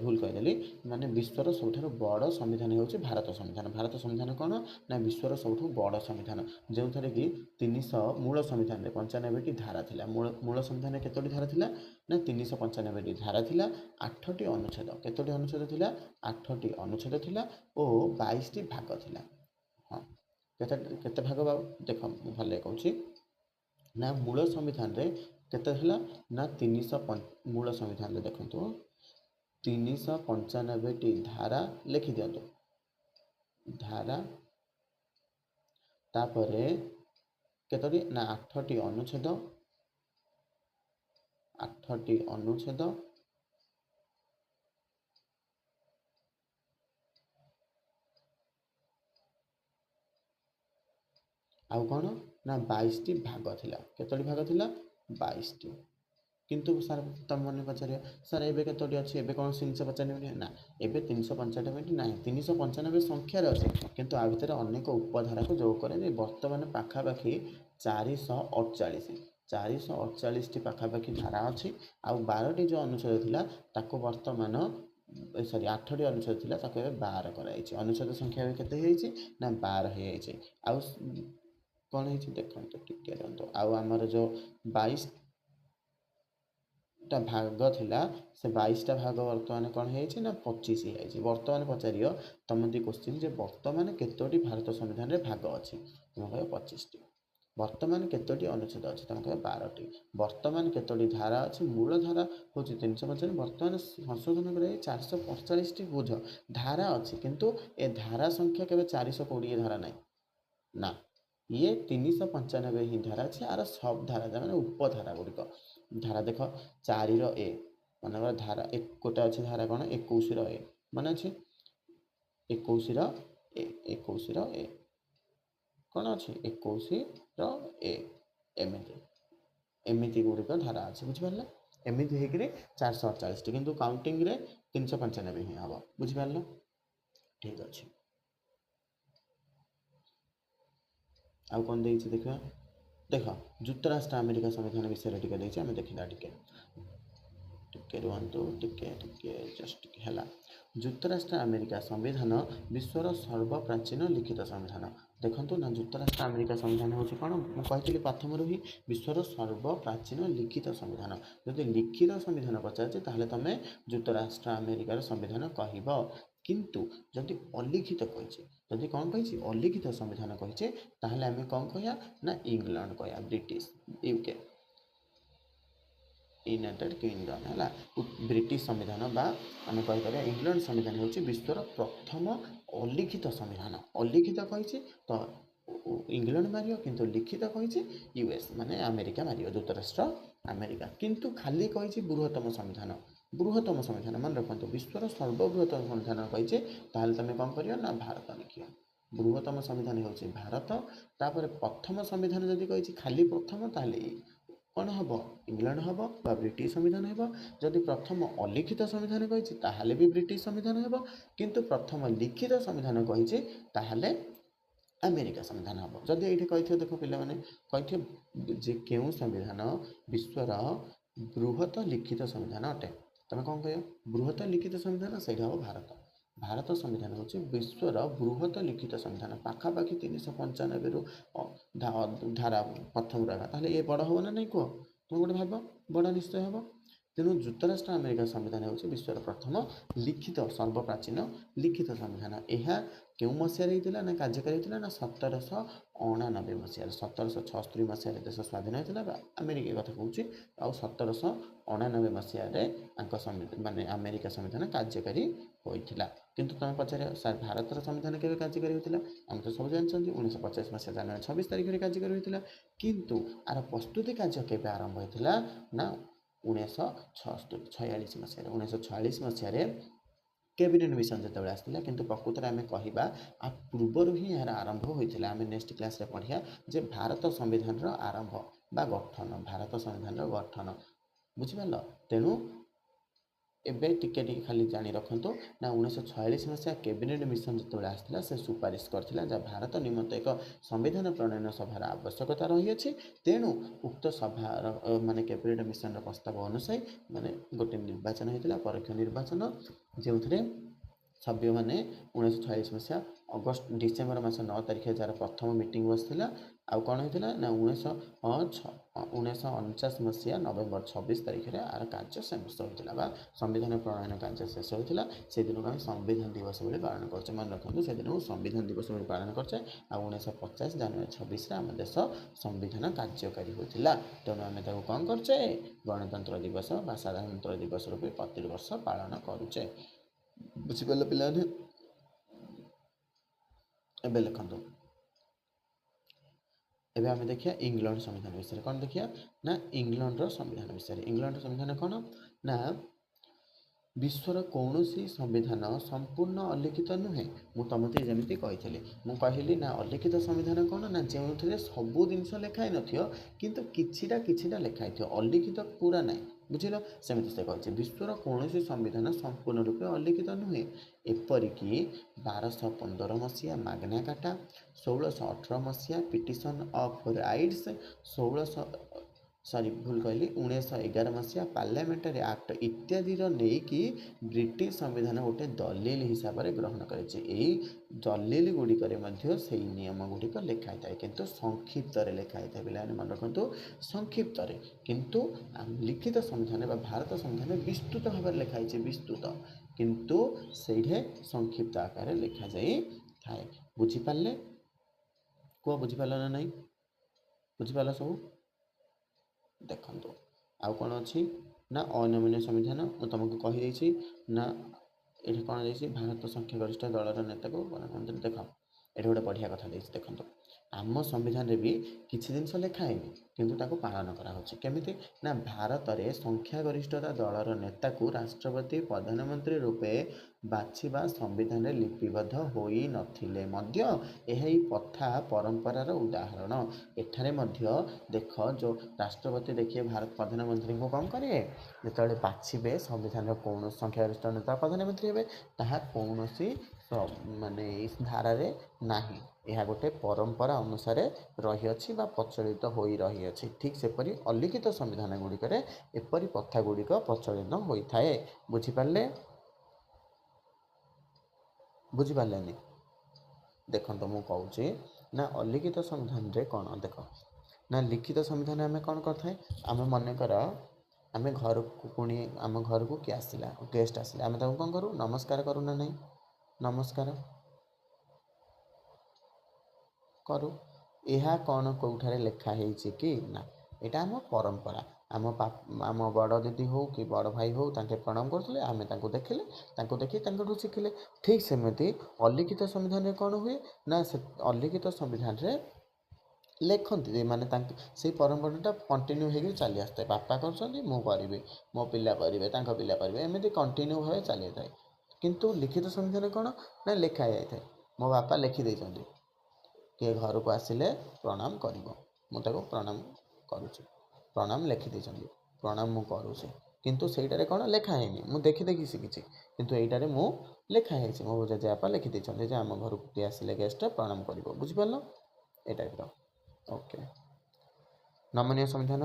ଭୁଲ କହିଦେଲି ମାନେ ବିଶ୍ୱର ସବୁଠାରୁ ବଡ଼ ସମ୍ବିଧାନ ହେଉଛି ଭାରତ ସମ୍ବିଧାନ କ'ଣ ନା ବିଶ୍ୱର ସବୁଠୁ ବଡ଼ ସମ୍ବିଧାନ ଯେଉଁଥିରେ କି 300 ମୂଳ ସମ୍ବିଧାନରେ 95ଟି ଧାରା ଥିଲା ମୂଳ ସମ୍ବିଧାନରେ କେତୋଟି ଧାରା ଥିଲା ନା 395ଟି ଧାରା ଥିଲା 8ଟି ଅନୁଚ୍ଛେଦ କେତୋଟି ଅନୁଚ୍ଛେଦ ଥିଲା 8ଟି ଅନୁଚ୍ଛେଦ ଥିଲା ଓ 22ଟି ଭାଗ ଥିଲା ହଁ କେତେ ଭାଗ ଦେଖ ମୁଁ ଭଲ କହୁଛି ନା ମୂଳ ସମ୍ବିଧାନରେ କେତେ ଥିଲା ନା 300 ମୂଳ ସମ୍ବିଧାନରେ ଦେଖନ୍ତୁ 395ଟି ଧାରା ଲେଖି ଦିଅନ୍ତୁ। ଧାରା ତାପରେ କେତୋଟି ନା 8ଟି ଅନୁଚ୍ଛେଦ, 8ଟି ଅନୁଚ୍ଛେଦ, ଆଉ କ'ଣ ନା 22ଟି ଭାଗ ଥିଲା। କେତୋଟି ଭାଗ ଥିଲା? 22ଟି। କିନ୍ତୁ ସାର୍ ତମେ ମାନେ ପଚାରିବ ସାର୍ ଏବେ କେତୋଟି ଅଛି, ଏବେ କ'ଣ 395ଟି? ନା, ଏବେ 395ଟି ନାହିଁ, 395 ସଂଖ୍ୟାରେ ଅଛି, କିନ୍ତୁ ଆ ଭିତରେ ଅନେକ ଉପଧାରାକୁ ଯୋଗ କରାଯାଇ ବର୍ତ୍ତମାନ ପାଖାପାଖି 448ଟି ପାଖାପାଖି ଧାରା ଅଛି। ଆଉ 12ଟି ଯେଉଁ ଅନୁଚ୍ଛେଦ ଥିଲା ତାକୁ ବର୍ତ୍ତମାନ 8ଟି ଅନୁଚ୍ଛେଦ ଥିଲା ତାକୁ ଏବେ 12 କରାଯାଇଛି। ଅନୁଚ୍ଛେଦ ସଂଖ୍ୟା ଏବେ କେତେ ହେଇଯାଇଛି ନା 12 ହେଇଯାଇଛି। ଆଉ କ'ଣ ହେଇଛି ଦେଖନ୍ତୁ ଟିକେ ରୁହନ୍ତୁ। ଆଉ ଆମର ଯେଉଁ 22ଟା ଭାଗ ଥିଲା ସେ 22ଟା ଭାଗ ବର୍ତ୍ତମାନ କ'ଣ ହେଇଛି ନା 25 ହେଇଯାଇଛି। ବର୍ତ୍ତମାନ ପଚାରିବ ତମ ଦି କ୍ୱେଶ୍ଚିନ୍ ଯେ ବର୍ତ୍ତମାନ କେତୋଟି ଭାରତ ସମ୍ବିଧାନରେ ଭାଗ ଅଛି, ତୁମେ କହିବ 25ଟି। ବର୍ତ୍ତମାନ କେତୋଟି ଅନୁଚ୍ଛେଦ ଅଛି, ତୁମେ କହିବ 12ଟି। ବର୍ତ୍ତମାନ କେତୋଟି ଧାରା ଅଛି, ମୂଳ ଧାରା ହେଉଛି 395, ବର୍ତ୍ତମାନ ସଂଶୋଧନ କରାଯାଇ 448ଟି। ବୁଝ, ଧାରା ଅଛି କିନ୍ତୁ ଏ ଧାରା ସଂଖ୍ୟା କେବେ 420 ଧାରା ନାହିଁ ନା, ଇଏ 395 ହିଁ ଧାରା ଅଛି। ଆର ସବ୍ ଧାରା ମାନେ ଉପଧାରା ଗୁଡ଼ିକ। ଧାରା ଦେଖ 4ର ଏ, ମନେକର ଧାରା ଗୋଟେ ଅଛି ଧାରା କ'ଣ 21ର ଏ, ମାନେ ଅଛି 21ର ଏ, 21ର ଏ କ'ଣ ଅଛି 21ର ଏ, ଏମିତି ଗୁଡ଼ିକ ଧାରା ଅଛି। ବୁଝିପାରିଲ? ଏମିତି ହେଇକିରି 448ଟି, କିନ୍ତୁ କାଉଣ୍ଟିଂରେ 395 ହିଁ ହେବ। ବୁଝିପାରିଲ? ଠିକ୍ ଅଛି। ଆଉ କ'ଣ ଦେଇଛି ଦେଖିବା। ଦେଖ ଯୁକ୍ତରାଷ୍ଟ୍ର ଆମେରିକା ସମ୍ବିଧାନ ବିଷୟରେ ଟିକେ ଦେଇଛି, ଆମେ ଦେଖିବା ଟିକେ ରୁହନ୍ତୁ ଟିକେ ଜଷ୍ଟ ଟିକେ ହେଲା। ଯୁକ୍ତରାଷ୍ଟ୍ର ଆମେରିକା ସମ୍ବିଧାନ ବିଶ୍ୱର ସର୍ବପ୍ରାଚୀନ ଲିଖିତ ସମ୍ବିଧାନ। ଦେଖନ୍ତୁ ନା ଯୁକ୍ତରାଷ୍ଟ୍ର ଆମେରିକା ସମ୍ବିଧାନ ହେଉଛି କ'ଣ, ମୁଁ କହିଥିଲି ପ୍ରଥମରୁ ହିଁ ବିଶ୍ୱର ସର୍ବପ୍ରାଚୀନ ଲିଖିତ ସମ୍ବିଧାନ। ଯଦି ଲିଖିତ ସମ୍ବିଧାନ ପଚାରୁଛି ତାହେଲେ ତମେ ଯୁକ୍ତରାଷ୍ଟ୍ର ଆମେରିକାର ସମ୍ବିଧାନ କହିବ। କିନ୍ତୁ ଯଦି ଅଲିଖିତ କହିଛି, ଯଦି କ'ଣ କହିଛି ଅଲିଖିତ ସମ୍ବିଧାନ କହିଛେ, ତାହେଲେ ଆମେ କ'ଣ କହିବା ନା ଇଂଲଣ୍ଡ କହିବା, ବ୍ରିଟିଶ, ୟୁକେ, ୟୁନାଇଟେଡ୍ କିଙ୍ଗଡମ୍ ହେଲା। ବ୍ରିଟିଶ ସମ୍ବିଧାନ ବା ଆମେ କହିପାରିବା ଇଂଲଣ୍ଡ ସମ୍ବିଧାନ ହେଉଛି ବିଶ୍ୱର ପ୍ରଥମ ଅଲିଖିତ ସମ୍ବିଧାନ। ଅଲିଖିତ କହିଛି ତ ଇଂଲଣ୍ଡ ମାରିବ, କିନ୍ତୁ ଲିଖିତ କହିଛି ୟୁଏସ୍ ମାନେ ଆମେରିକା ମାରିବ, ଯୁକ୍ତରାଷ୍ଟ୍ର ଆମେରିକା। କିନ୍ତୁ ଖାଲି କହିଛି ବୃହତ୍ତମ ସମ୍ବିଧାନ। ବୃହତ୍ତମ ସମ୍ବିଧାନ ମନେ ରଖନ୍ତୁ, ବିଶ୍ୱର ସର୍ବବୃହତ୍ତମ ସମ୍ବିଧାନ କହିছে, ତାହେଲେ ତମେ କ'ଣ କରିବ ନା ଭାରତ ଲେଖିବ। ବୃହତ୍ତମ ସମ୍ବିଧାନ ହେଉଛି ଭାରତ। ତାପରେ ପ୍ରଥମ ସମ୍ବିଧାନ ଯଦି କହିଛି ଖାଲି ପ୍ରଥମ, ତାହେଲେ କ'ଣ ହେବ ଇଂଲଣ୍ଡ ହେବ ବା ବ୍ରିଟିଶ ସମ୍ବିଧାନ ହେବ। ଯଦି ପ୍ରଥମ ଅଲିଖିତ ସମ୍ବିଧାନ କହିଛି ତାହେଲେ ବି ବ୍ରିଟିଶ ସମ୍ବିଧାନ ହେବ। କିନ୍ତୁ ପ୍ରଥମ ଲିଖିତ ସମ୍ବିଧାନ କହିଛି ତାହେଲେ ଆମେରିକା ସମ୍ବିଧାନ ହେବ। ଯଦି ଏଇଠି କହିଥିବ, ଦେଖ ପିଲାମାନେ କହିଥିବ ଯେ କେଉଁ ସମ୍ବିଧାନ ବିଶ୍ୱର ବୃହତ ଲିଖିତ ସମ୍ବିଧାନ ଅଟେ, ତମେ କ'ଣ କହିବ ବୃହତ ଲିଖିତ ସମ୍ବିଧାନ, ସେଇଟା ହେବ ଭାରତ। ଭାରତ ସମ୍ବିଧାନ ହେଉଛି ବିଶ୍ୱର ବୃହତ ଲିଖିତ ସମ୍ବିଧାନ। ପାଖାପାଖି 395ରୁ ଧାରା ପ୍ରଥମରୁ ଆଗ, ତାହେଲେ ଏ ବଡ଼ ହେବ ନା ନାହିଁ କୁହ, ତୁମେ ଗୋଟେ ଭାବ, ବଡ଼ ନିଶ୍ଚୟ ହେବ। ତେଣୁ ଯୁକ୍ତରାଷ୍ଟ୍ର ଆମେରିକା ସମ୍ବିଧାନ ହେଉଛି ବିଶ୍ୱର ପ୍ରଥମ ଲିଖିତ ସର୍ବପ୍ରାଚୀନ ଲିଖିତ ସମ୍ବିଧାନ। ଏହା କେଉଁ ମସିହାରେ ହେଇଥିଲା ନା କାର୍ଯ୍ୟକାରୀ ହେଇଥିଲା ନା 1799 ମସିହାରେ। 1776 ମସିହାରେ ଦେଶ ସ୍ୱାଧୀନ ହେଇଥିଲା ବା ଆମେରିକା କଥା କହୁଛି। ଆଉ 1799 ମସିହାରେ ତାଙ୍କ ମାନେ ଆମେରିକା ସମ୍ବିଧାନ କାର୍ଯ୍ୟକାରୀ ହୋଇଥିଲା। କିନ୍ତୁ ତୁମେ ପଚାରିବ ସାର୍ ଭାରତର ସମ୍ବିଧାନ କେବେ କାର୍ଯ୍ୟକାରୀ ହୋଇଥିଲା? ଆମେ ତ ସବୁ ଜାଣିଛନ୍ତି 1950 ମସିହା ଜାନୁଆରୀ 26 ତାରିଖରେ କାର୍ଯ୍ୟକାରୀ ହୋଇଥିଲା। କିନ୍ତୁ ଆର ପ୍ରସ୍ତୁତି କାର୍ଯ୍ୟ କେବେ ଆରମ୍ଭ ହୋଇଥିଲା ନା 1946 ମସିହାରେ। 1946 ମସିହାରେ କ୍ୟାବିନେଟ୍ ମିଶନ ଯେତେବେଳେ ଆସିଥିଲା, କିନ୍ତୁ ପ୍ରକୃତରେ ଆମେ କହିବା ଆ ପୂର୍ବରୁ ହିଁ ଏହାର ଆରମ୍ଭ ହୋଇଥିଲା। ଆମେ ନେକ୍ସଟ କ୍ଲାସ୍ରେ ପଢ଼ିବା ଯେ ଭାରତ ସମ୍ବିଧାନର ଆରମ୍ଭ ବା ଗଠନ, ଭାରତ ସମ୍ବିଧାନର ଗଠନ। ବୁଝିପାରିଲ? ତେଣୁ ଏବେ ଟିକେ ଖାଲି ଜାଣି ରଖନ୍ତୁ ନା 1946 ମସିହା କ୍ୟାବିନେଟ୍ ମିଶନ ଯେତେବେଳେ ଆସିଥିଲା, ସେ ସୁପାରିଶ କରିଥିଲା ଯେ ଭାରତ ନିମନ୍ତେ ଏକ ସମ୍ବିଧାନ ପ୍ରଣୟନ ସଭାର ଆବଶ୍ୟକତା ରହିଅଛି। ତେଣୁ ଉକ୍ତ ସଭାର ମାନେ କ୍ୟାବିନେଟ୍ ମିଶନର ପ୍ରସ୍ତାବ ଅନୁସାରେ ମାନେ ଗୋଟେ ନିର୍ବାଚନ ହୋଇଥିଲା, ପରୋକ୍ଷ ନିର୍ବାଚନ, ଯେଉଁଥିରେ ସଭ୍ୟମାନେ 1946 ମସିହା ଡିସେମ୍ବର ମାସ 9 ତାରିଖରେ ଯାହାର ପ୍ରଥମ ମିଟିଂ ବସିଥିଲା। ଆଉ କ'ଣ ହେଇଥିଲା ନା 1949 ମସିହା ନଭେମ୍ବର 26 ତାରିଖରେ ଆର କାର୍ଯ୍ୟ ଶେଷ ହୋଇଥିଲା ବା ସମ୍ବିଧାନ ପ୍ରଣୟନ କାର୍ଯ୍ୟ ଶେଷ ହୋଇଥିଲା। ସେଦିନକୁ ଆମେ ସମ୍ବିଧାନ ଦିବସ ବୋଲି ପାଳନ କରୁଛେ। ମନେ ରଖନ୍ତୁ ସେଦିନକୁ ସମ୍ବିଧାନ ଦିବସ ବୋଲି ପାଳନ କରୁଛେ। ଆଉ 1950 ଜାନୁଆରୀ 26ରେ ଆମ ଦେଶ ସମ୍ବିଧାନ କାର୍ଯ୍ୟକାରୀ ହୋଇଥିଲା। ତେଣୁ ଆମେ ତାକୁ କ'ଣ କରୁଛେ ଗଣତନ୍ତ୍ର ଦିବସ ବା ସାଧାରଣତନ୍ତ୍ର ଦିବସ ରୂପେ ପ୍ରତିବର୍ଷ ପାଳନ କରୁଛେ। ବୁଝିପାରିଲେ ପିଲାମାନେ? ଏବେ ଲେଖନ୍ତୁ, ଏବେ ଆମେ ଦେଖିବା ଇଂଲଣ୍ଡ ସମ୍ବିଧାନ ବିଷୟରେ। କ'ଣ ଦେଖିବା ନା ଇଂଲଣ୍ଡର ସମ୍ବିଧାନ ବିଷୟରେ। ଇଂଲଣ୍ଡର ସମ୍ବିଧାନ କ'ଣ ନା ବିଶ୍ୱର କୌଣସି ସମ୍ବିଧାନ ସମ୍ପୂର୍ଣ୍ଣ ଅଲିଖିତ ନୁହେଁ। ମୁଁ ତମକୁ ଯେମିତି କହିଥିଲି, ମୁଁ କହିଲି ନା ଅଲିଖିତ ସମ୍ବିଧାନ କ'ଣ ନା ଯେଉଁଥିରେ ସବୁ ଜିନିଷ ଲେଖା ହେଇନଥିବ କିନ୍ତୁ କିଛିଟା ଲେଖା ହେଇଥିବ, ଅଲିଖିତ ପୁରା ନାହିଁ। ବୁଝିଲ? ସେମିତି ସେ କହିଛି ବିଶ୍ୱର କୌଣସି ସମ୍ବିଧାନ ସମ୍ପୂର୍ଣ୍ଣ ରୂପେ ଅଲିଖିତ ନୁହେଁ। ଏପରିକି 1215 ମସିହା ମାଗ୍ନା କାର୍ଟା, 1618 ମସିହା ପିଟିସନ୍ ଅଫ୍ ରାଇଟ୍ସ, 1911 ମସିହା ପାର୍ଲାମେଣ୍ଟାରୀ ଆକ୍ଟ ଇତ୍ୟାଦିର ନେଇକି ବ୍ରିଟିଶ ସମ୍ବିଧାନ ଗୋଟେ ଦଲିଲ ହିସାବରେ ଗ୍ରହଣ କରିଛି। ଏହି ଦଲିଲ ଗୁଡ଼ିକରେ ମଧ୍ୟ ସେହି ନିୟମ ଗୁଡ଼ିକ ଲେଖା ହେଇଥାଏ, କିନ୍ତୁ ସଂକ୍ଷିପ୍ତରେ ଲେଖା ହେଇଥାଏ। ପିଲାମାନେ ମନେ ରଖନ୍ତୁ, ସଂକ୍ଷିପ୍ତରେ। କିନ୍ତୁ ଲିଖିତ ସମ୍ବିଧାନ ବା ଭାରତ ସମ୍ବିଧାନରେ ବିସ୍ତୃତ ଭାବରେ ଲେଖା ହେଇଛି, ବିସ୍ତୃତ, କିନ୍ତୁ ସେଇଠି ସଂକ୍ଷିପ୍ତ ଆକାରରେ ଲେଖାଯାଇଥାଏ। ବୁଝିପାରିଲେ? କୁହ ବୁଝିପାରିଲ ନା ନାହିଁ? ବୁଝିପାରିଲ ସବୁ? ଦେଖନ୍ତୁ ଆଉ କ'ଣ ଅଛି ନା ଅନମନୀୟ ସମ୍ବିଧାନ। ମୁଁ ତୁମକୁ କହିଦେଇଛି ନା ଏଠି କ'ଣ ଦେଇଛି ଭାରତ ସଂଖ୍ୟାଗରିଷ୍ଠ ଦଳର ନେତାକୁ ପ୍ରଧାନମନ୍ତ୍ରୀ। ଦେଖ ଏଠି ଗୋଟେ ବଢ଼ିଆ କଥା ଦେଇଛି, ଦେଖନ୍ତୁ ଆମ ସମ୍ବିଧାନରେ ବି କିଛି ଜିନିଷ ଲେଖା ହେଇନି କିନ୍ତୁ ତାକୁ ପାଳନ କରାହେଉଛି। କେମିତି ନା ଭାରତରେ ସଂଖ୍ୟାଗରିଷ୍ଠତା ଦଳର ନେତାକୁ ରାଷ୍ଟ୍ରପତି ପ୍ରଧାନମନ୍ତ୍ରୀ ରୂପେ ବାଛିବା ସମ୍ବିଧାନରେ ଲିପିବଦ୍ଧ ହୋଇନଥିଲେ ମଧ୍ୟ ଏହା ଏହି ପ୍ରଥା ପରମ୍ପରାର ଉଦାହରଣ। ଏଠାରେ ମଧ୍ୟ ଦେଖ ଯେଉଁ ରାଷ୍ଟ୍ରପତି ଦେଖିବେ ଭାରତ ପ୍ରଧାନମନ୍ତ୍ରୀଙ୍କୁ କ'ଣ କରିବେ ଯେତେବେଳେ ବାଛିବେ ସମ୍ବିଧାନର କୌଣସି ସଂଖ୍ୟାଗରିଷ୍ଠ ନେତା ପ୍ରଧାନମନ୍ତ୍ରୀ ହେବେ, ତାହା କୌଣସି ମାନେ ଧାରାରେ ନାହିଁ। ଏହା ଗୋଟେ ପରମ୍ପରା ଅନୁସାରେ ରହିଅଛି ବା ପ୍ରଚଳିତ ହୋଇ ରହିଅଛି। ଠିକ୍ ସେପରି ଅଲିଖିତ ସମ୍ବିଧାନ ଗୁଡ଼ିକରେ ଏପରି ପ୍ରଥା ଗୁଡ଼ିକ ପ୍ରଚଳିତ ହୋଇଥାଏ। ବୁଝିପାରିଲେ? ବୁଝିପାରିଲେନି? ଦେଖନ୍ତୁ ମୁଁ କହୁଛି ନା ଅଲିଖିତ ସମ୍ବିଧାନରେ କ'ଣ ଦେଖ ନା ଲିଖିତ ସମ୍ବିଧାନ ଆମେ କ'ଣ କରିଥାଏ, ଆମେ ମନେକର ଆମେ ଘରକୁ ପୁଣି ଆମ ଘରକୁ କିଏ ଆସିଲା, ଗେଷ୍ଟ ଆସିଲେ, ଆମେ ତାକୁ କ'ଣ କରୁ ନମସ୍କାର କରୁ ନା ନାହିଁ? ନମସ୍କାର କରୁ। ଏହା କ'ଣ କେଉଁଠାରେ ଲେଖା ହେଇଛି କି ନା ଏଇଟା ଆମ ପରମ୍ପରା। ଆମ ବଡ଼ ଦିଦି ହେଉ କି ବଡ଼ ଭାଇ ହେଉ ତାଙ୍କେ ପ୍ରଣାମ କରୁଥିଲେ, ଆମେ ତାଙ୍କୁ ଦେଖିଲେ, ତାଙ୍କୁ ଦେଖି ତାଙ୍କଠୁ ଶିଖିଲେ। ଠିକ୍ ସେମିତି ଅଲିଖିତ ସମ୍ବିଧାନରେ କ'ଣ ହୁଏ ନା ସେ ଅଲିଖିତ ସମ୍ବିଧାନରେ ଲେଖନ୍ତି ମାନେ ତାଙ୍କ ସେଇ ପରମ୍ପରାଟା କଣ୍ଟିନ୍ୟୁ ହେଇକି ଚାଲି ଆସିଥାଏ। ବାପା କରୁଛନ୍ତି ମୁଁ କରିବି, ମୋ ପିଲା କରିବେ, ତାଙ୍କ ପିଲା କରିବେ, ଏମିତି କଣ୍ଟିନ୍ୟୁ ଭାବେ ଚାଲିଥାଏ। କିନ୍ତୁ ଲିଖିତ ସମ୍ବିଧାନରେ କ'ଣ ନା ଲେଖା ଯାଇଥାଏ, ମୋ ବାପା ଲେଖି ଦେଇଛନ୍ତି କିଏ ଘରକୁ ଆସିଲେ ପ୍ରଣାମ କରିବ, ମୁଁ ତାକୁ ପ୍ରଣାମ କରୁଛି, ପ୍ରଣାମ ଲେଖି ଦେଇଛନ୍ତି, ପ୍ରଣାମ ମୁଁ କରୁଛି। କିନ୍ତୁ ସେଇଟାରେ କ'ଣ ଲେଖା ହେଇନି, ମୁଁ ଦେଖି ଶିଖିଛି, କିନ୍ତୁ ଏଇଟାରେ ମୁଁ ଲେଖା ହେଇଛି, ମୋ ଜେଜେବାପା ଲେଖି ଦେଇଛନ୍ତି ଯେ ଆମ ଘରକୁ କିଏ ଆସିଲେ ଗେଷ୍ଟ ପ୍ରଣାମ କରିବ। ବୁଝିପାରିଲ? ଏ ଟାଇପ୍ର। ଓକେ। ନମନୀୟ ସମ୍ବିଧାନ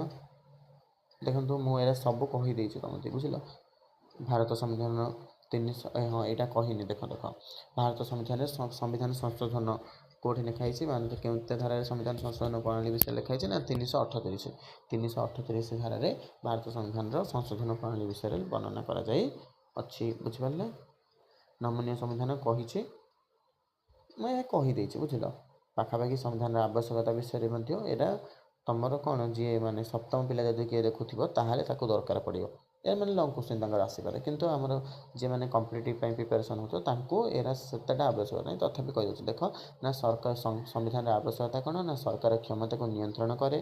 ଦେଖନ୍ତୁ ମୁଁ ଏଇଟା ସବୁ କହିଦେଇଛି ତୁମକୁ, ବୁଝିଲ? ଭାରତ ସମ୍ବିଧାନ 300 ହଁ ଏଇଟା କହିନି, ଦେଖ ଭାରତ ସମ୍ବିଧାନରେ ସମ୍ବିଧାନ ସଂଶୋଧନ କେଉଁଠି ଲେଖା ହେଇଛି ମାନେ କେଉଁ ଧାରାରେ ସମ୍ବିଧାନ ସଂଶୋଧନ ପ୍ରଣାଳୀ ବିଷୟରେ ଲେଖା ହେଇଛି ନା 338 ଧାରାରେ ଭାରତ ସମ୍ବିଧାନର ସଂଶୋଧନ ପ୍ରଣାଳୀ ବିଷୟରେ ବର୍ଣ୍ଣନା କରାଯାଇଅଛି। ବୁଝିପାରିଲେ? ନମନୀୟ ସମ୍ବିଧାନ କହିଛି, ମୁଁ ଏହା କହିଦେଇଛି, ବୁଝିଲ? ପାଖାପାଖି ସମ୍ବିଧାନର ଆବଶ୍ୟକତା ବିଷୟରେ ମଧ୍ୟ ଏଇଟା ତୁମର କ'ଣ ଯିଏ ମାନେ ସପ୍ତମ ପିଲା ଯଦି କିଏ ଦେଖୁଥିବ ତାହେଲେ ତାକୁ ଦରକାର ପଡ଼ିବ। ଏ ମାନେ ଲଙ୍ଗ୍ କୋଶ୍ଚିନ୍ ତାଙ୍କର ଆସିପାରେ, କିନ୍ତୁ ଆମର ଯେଉଁମାନେ କମ୍ପିଟିଟିଭ୍ ପାଇଁ ପ୍ରିପାରେସନ୍ ହେଉଥିବ ତାଙ୍କୁ ଏରା ସେତେଟା ଆବଶ୍ୟକ ନାହିଁ। ତଥାପି କହିଦେଉଛି, ଦେଖ ନା ସରକାର ସମ୍ବିଧାନର ଆବଶ୍ୟକତା କ'ଣ ନା ସରକାର କ୍ଷମତାକୁ ନିୟନ୍ତ୍ରଣ କରେ,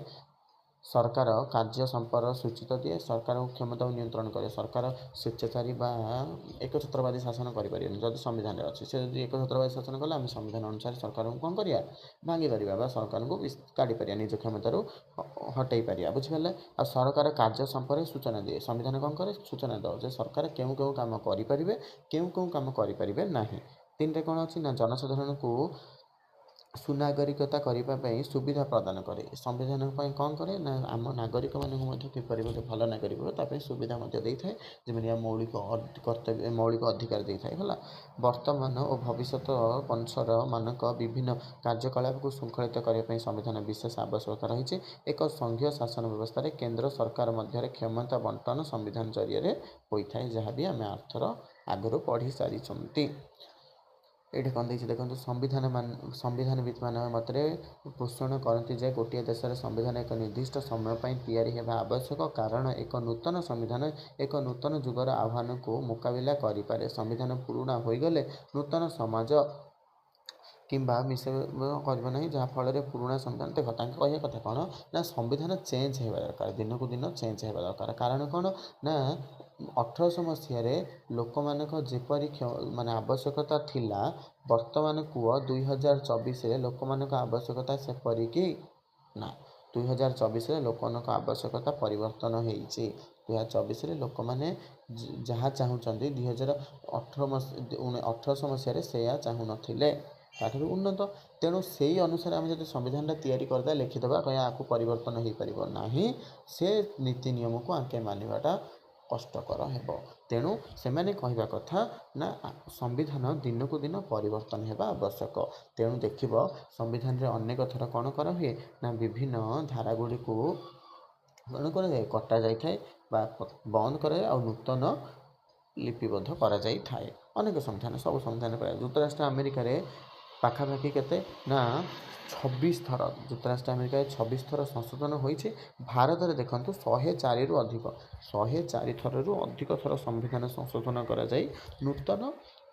ସରକାର କାର୍ଯ୍ୟ ସମ୍ପର୍କ ସୂଚିତ ଦିଏ, ସରକାରଙ୍କ କ୍ଷମତାକୁ ନିୟନ୍ତ୍ରଣ କରେ। ସରକାର ସ୍ୱେଚ୍ଛାଚାରୀ ବା ଏକଛତ୍ରବାଦୀ ଶାସନ କରିପାରିବେନି ଯଦି ସମ୍ବିଧାନରେ ଅଛି। ସେ ଯଦି ଏକଛତ୍ରବାଦୀ ଶାସନ କଲେ ଆମେ ସମ୍ବିଧାନ ଅନୁସାରେ ସରକାରଙ୍କୁ କ'ଣ କରିବା ଭାଙ୍ଗି ପାରିବା ବା ସରକାରଙ୍କୁ କାଢ଼ିପାରିବା, ନିଜ କ୍ଷମତାରୁ ହଟେଇ ପାରିବା। ବୁଝିପାରିଲେ? ଆଉ ସରକାର କାର୍ଯ୍ୟ ସମ୍ପର୍କରେ ସୂଚନା ଦିଏ। ସମ୍ବିଧାନ କ'ଣ କରେ ସୂଚନା ଦେବ ଯେ ସରକାର କେଉଁ କାମ କରିପାରିବେ, କେଉଁ କାମ କରିପାରିବେ ନାହିଁ। 3ରେ କ'ଣ ଅଛି ନା ଜନସାଧାରଣଙ୍କୁ ସୁନାଗରିକତା କରିବା ପାଇଁ ସୁବିଧା ପ୍ରଦାନ କରେ। ସମ୍ବିଧାନ ପାଇଁ କ'ଣ କରେ ନା ଆମ ନାଗରିକମାନଙ୍କୁ ମଧ୍ୟ କିପରି ଗୋଟେ ଭଲ ନାଗରିକ ହୁଏ ତା ପାଇଁ ସୁବିଧା ମଧ୍ୟ ଦେଇଥାଏ, ଯେମିତି ମୌଳିକ ଅଧିକାର ଦେଇଥାଏ ହେଲା। ବର୍ତ୍ତମାନ ଓ ଭବିଷ୍ୟତ ବଂଶରମାନଙ୍କ ବିଭିନ୍ନ କାର୍ଯ୍ୟକଳାପକୁ ଶୃଙ୍ଖଳିତ କରିବା ପାଇଁ ସମ୍ବିଧାନ ବିଶେଷ ଆବଶ୍ୟକତା ରହିଛି। ଏକ ସଂଘୀୟ ଶାସନ ବ୍ୟବସ୍ଥାରେ କେନ୍ଦ୍ର ସରକାର ମଧ୍ୟରେ କ୍ଷମତା ବଣ୍ଟନ ସମ୍ବିଧାନ ଜରିଆରେ ହୋଇଥାଏ, ଯାହା ବି ଆମେ ଆର୍ଥର ଆଗରୁ ପଢ଼ି ସାରିଛନ୍ତି। ଏଇଠି କ'ଣ ଦେଇଛି ଦେଖନ୍ତୁ, ସମ୍ବିଧାନବିତ୍ମାନଙ୍କ ମତରେ ପୋଷଣ କରନ୍ତି ଯେ ଗୋଟିଏ ଦେଶର ସମ୍ବିଧାନ ଏକ ନିର୍ଦ୍ଦିଷ୍ଟ ସମୟ ପାଇଁ ତିଆରି ହେବା ଆବଶ୍ୟକ, କାରଣ ଏକ ନୂତନ ସମ୍ବିଧାନ ଏକ ନୂତନ ଯୁଗର ଆହ୍ୱାନକୁ ମୁକାବିଲା କରିପାରେ। ସମ୍ବିଧାନ ପୁରୁଣା ହୋଇଗଲେ ନୂତନ ସମାଜ କିମ୍ବା ମିଶ୍ରଣ କରିବ ନାହିଁ, ଯାହାଫଳରେ ପୁରୁଣା ସମ୍ବିଧାନ ଦେଖ ତାଙ୍କ କହିବା କଥା କ'ଣ ନା ସମ୍ବିଧାନ ଚେଞ୍ଜ ହେବା ଦରକାର, ଦିନକୁ ଦିନ ଚେଞ୍ଜ ହେବା ଦରକାର। କାରଣ କ'ଣ ନା 1800 ମସିହାରେ ଲୋକମାନଙ୍କ ଯେପରି ମାନେ ଆବଶ୍ୟକତା ଥିଲା, ବର୍ତ୍ତମାନ କୁହ 2024ରେ ଲୋକମାନଙ୍କ ଆବଶ୍ୟକତା ସେପରିକି ନା। 2024ରେ ଲୋକମାନଙ୍କ ଆବଶ୍ୟକତା ପରିବର୍ତ୍ତନ ହେଇଛି। 2024ରେ ଲୋକମାନେ ଯାହା ଚାହୁଁଛନ୍ତି 1800 ମସିହାରେ ସେୟା ଚାହୁଁନଥିଲେ, ତାଠାରୁ ଉନ୍ନତ। ତେଣୁ ସେଇ ଅନୁସାରେ ଆମେ ଯଦି ସମ୍ବିଧାନଟା ତିଆରି କରିଦେବା, ଲେଖିଦେବା, କହିବା ଆକୁ ପରିବର୍ତ୍ତନ ହୋଇପାରିବ ନାହିଁ, ସେ ନୀତି ନିୟମକୁ ଆଙ୍କେ ମାନିବାଟା କଷ୍ଟକର ହେବ। ତେଣୁ ସେମାନେ କହିବା କଥା ନା ସମ୍ବିଧାନ ଦିନକୁ ଦିନ ପରିବର୍ତ୍ତନ ହେବା ଆବଶ୍ୟକ। ତେଣୁ ଦେଖିବ ସମ୍ବିଧାନରେ ଅନେକ ଥର କ'ଣ କରାହୁଏ ନା ବିଭିନ୍ନ ଧାରାଗୁଡ଼ିକୁ କ'ଣ କରାଯାଏ, କଟାଯାଇଥାଏ ବା ବନ୍ଦ କରାଯାଏ ଆଉ ନୂତନ ଲିପିବଦ୍ଧ କରାଯାଇଥାଏ। ଅନେକ ସମ୍ବିଧାନ, ସବୁ ସମ୍ବିଧାନ କରାଯାଏ। ଯୁକ୍ତରାଷ୍ଟ୍ର ଆମେରିକାରେ ପାଖାପାଖି କେତେ ନା 26 ଥର, ଯୁକ୍ତରାଷ୍ଟ୍ର ଆମେରିକାରେ 26 ଥର ସଂଶୋଧନ ହୋଇଛି। ଭାରତରେ ଦେଖନ୍ତୁ 104ରୁ ଅଧିକ, 104 ଥରରୁ ଅଧିକ ଥର ସମ୍ବିଧାନ ସଂଶୋଧନ କରାଯାଇ ନୂତନ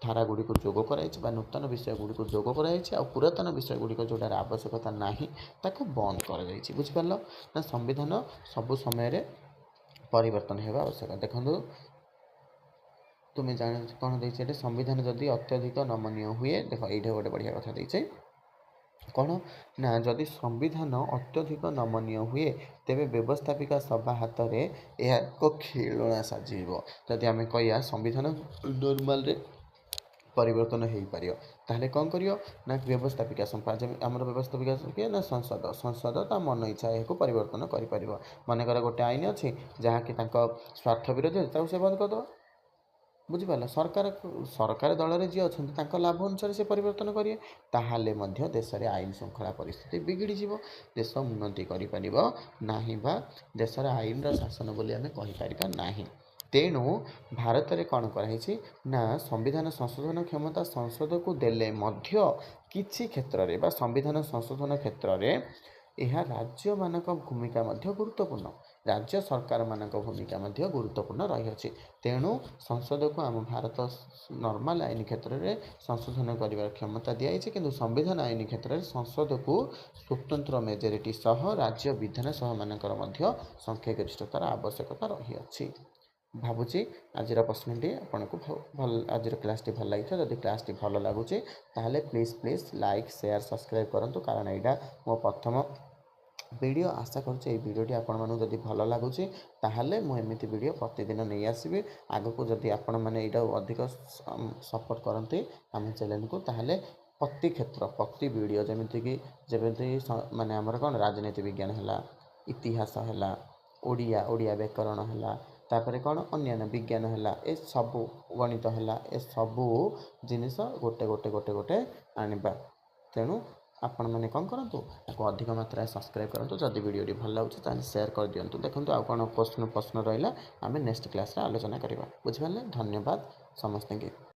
ଧାରାଗୁଡ଼ିକୁ ଯୋଗ କରାଯାଇଛି ବା ନୂତନ ବିଷୟଗୁଡ଼ିକୁ ଯୋଗ କରାଯାଇଛି, ଆଉ ପୁରାତନ ବିଷୟଗୁଡ଼ିକ ଯେଉଁଟାର ଆବଶ୍ୟକତା ନାହିଁ ତାକୁ ବନ୍ଦ କରାଯାଇଛି। ବୁଝିପାରିଲ ନା? ସମ୍ବିଧାନ ସବୁ ସମୟରେ ପରିବର୍ତ୍ତନ ହେବା ଆବଶ୍ୟକ। ଦେଖନ୍ତୁ ତୁମେ ଜାଣ କ'ଣ ଦେଇଛି ଏଠି, ସମ୍ବିଧାନ ଯଦି ଅତ୍ୟଧିକ ନମନୀୟ ହୁଏ, ଦେଖ ଏଇଠି ଗୋଟେ ବଢ଼ିଆ କଥା ଦେଇছে କ'ଣ ନା ଯଦି ସମ୍ବିଧାନ ଅତ୍ୟଧିକ ନମନୀୟ ହୁଏ ତେବେ ବ୍ୟବସ୍ଥାପିକା ସଭା ହାତରେ ଏହା ଏକ ଖେଳଣା ସାଜିବ। ଯଦି ଆମେ କହିବା ସମ୍ବିଧାନ ନର୍ମାଲରେ ପରିବର୍ତ୍ତନ ହୋଇପାରିବ, ତାହେଲେ କ'ଣ କରିବ ନା ବ୍ୟବସ୍ଥାପିକା ଆମର ବ୍ୟବସ୍ଥାପିକା କିଏ ନା ସଂସଦ ତା ମନ ଇଚ୍ଛା ଏହାକୁ ପରିବର୍ତ୍ତନ କରିପାରିବ। ମନେକର ଗୋଟେ ଆଇନ ଅଛି ଯାହାକି ତାଙ୍କ ସ୍ୱାର୍ଥ ବିରୋଧରେ, ତାକୁ ସେ ବନ୍ଦ କରିଦେବ। ବୁଝିପାରିଲ? ସରକାର ଦଳରେ ଯିଏ ଅଛନ୍ତି ତାଙ୍କ ଲାଭ ଅନୁସାରେ ସେ ପରିବର୍ତ୍ତନ କରିବେ, ତାହେଲେ ମଧ୍ୟ ଦେଶରେ ଆଇନ ଶୃଙ୍ଖଳା ପରିସ୍ଥିତି ବିଗିଡ଼ିଯିବ, ଦେଶ ଉନ୍ନତି କରିପାରିବ ନାହିଁ ବା ଦେଶର ଆଇନର ଶାସନ ବୋଲି ଆମେ କହିପାରିବା ନାହିଁ। ତେଣୁ ଭାରତରେ କ'ଣ କରାହେଇଛି ନା ସମ୍ବିଧାନ ସଂଶୋଧନ କ୍ଷମତା ସଂସଦକୁ ଦେଲେ ମଧ୍ୟ କିଛି କ୍ଷେତ୍ରରେ ବା ସମ୍ବିଧାନ ସଂଶୋଧନ କ୍ଷେତ୍ରରେ ଏହା ରାଜ୍ୟମାନଙ୍କ ଭୂମିକା ମଧ୍ୟ ଗୁରୁତ୍ୱପୂର୍ଣ୍ଣ, ରାଜ୍ୟ ସରକାରମାନଙ୍କ ଭୂମିକା ମଧ୍ୟ ଗୁରୁତ୍ୱପୂର୍ଣ୍ଣ ରହିଅଛି। ତେଣୁ ସଂସଦକୁ ଆମ ଭାରତ ନର୍ମାଲ ଆଇନ କ୍ଷେତ୍ରରେ ସଂଶୋଧନ କରିବାର କ୍ଷମତା ଦିଆଯାଇଛି, କିନ୍ତୁ ସମ୍ବିଧାନ ଆଇନ କ୍ଷେତ୍ରରେ ସଂସଦକୁ ସ୍ୱତନ୍ତ୍ର ମେଜରିଟି ସହ ରାଜ୍ୟ ବିଧାନସଭାମାନଙ୍କର ମଧ୍ୟ ସଂଖ୍ୟାଗରିଷ୍ଠତାର ଆବଶ୍ୟକତା ରହିଅଛି। ଭାବୁଛି ଆଜିର ପ୍ରଶ୍ନଟି ଆପଣଙ୍କୁ ଆଜିର କ୍ଲାସ୍ଟି ଭଲ ଲାଗିଥିବ। ଯଦି କ୍ଲାସ୍ଟି ଭଲ ଲାଗୁଛି ତାହେଲେ ପ୍ଲିଜ୍ ଲାଇକ୍, ସେୟାର, ସବସ୍କ୍ରାଇବ୍ କରନ୍ତୁ, କାରଣ ଏଇଟା ମୋ ପ୍ରଥମ ଭିଡ଼ିଓ। ଆଶା କରୁଛି ଏଇ ଭିଡ଼ିଓଟି ଆପଣମାନଙ୍କୁ ଯଦି ଭଲ ଲାଗୁଛି ତାହେଲେ ମୁଁ ଏମିତି ଭିଡ଼ିଓ ପ୍ରତିଦିନ ନେଇ ଆସିବି ଆଗକୁ। ଯଦି ଆପଣମାନେ ଏଇଟା ଅଧିକ ସପୋର୍ଟ କରନ୍ତି ଆମ ଚ୍ୟାନେଲକୁ, ତାହେଲେ ପ୍ରତି କ୍ଷେତ୍ର, ପ୍ରତି ଭିଡ଼ିଓ ଯେମିତି ମାନେ ଆମର କ'ଣ ରାଜନୀତି ବିଜ୍ଞାନ ହେଲା, ଇତିହାସ ହେଲା, ଓଡ଼ିଆ ବ୍ୟାକରଣ ହେଲା, ତାପରେ କ'ଣ ଅନ୍ୟାନ୍ୟ ବିଜ୍ଞାନ ହେଲା, ଏସବୁ ଗଣିତ ହେଲା, ଏସବୁ ଜିନିଷ ଗୋଟେ ଆଣିବା। ତେଣୁ ଆପଣମାନେ କ'ଣ କରନ୍ତୁ, ତାକୁ ଅଧିକ ମାତ୍ରାରେ ସବସ୍କ୍ରାଇବ୍ କରନ୍ତୁ। ଯଦି ଭିଡ଼ିଓଟି ଭଲ ଲାଗୁଛି ତାହେଲେ ସେୟାର କରିଦିଅନ୍ତୁ। ଦେଖନ୍ତୁ ଆଉ କ'ଣ ପ୍ରଶ୍ନ ରହିଲା ଆମେ ନେକ୍ସଟ କ୍ଲାସ୍ରେ ଆଲୋଚନା କରିବା। ବୁଝିପାରିଲେ? ଧନ୍ୟବାଦ ସମସ୍ତଙ୍କୁ।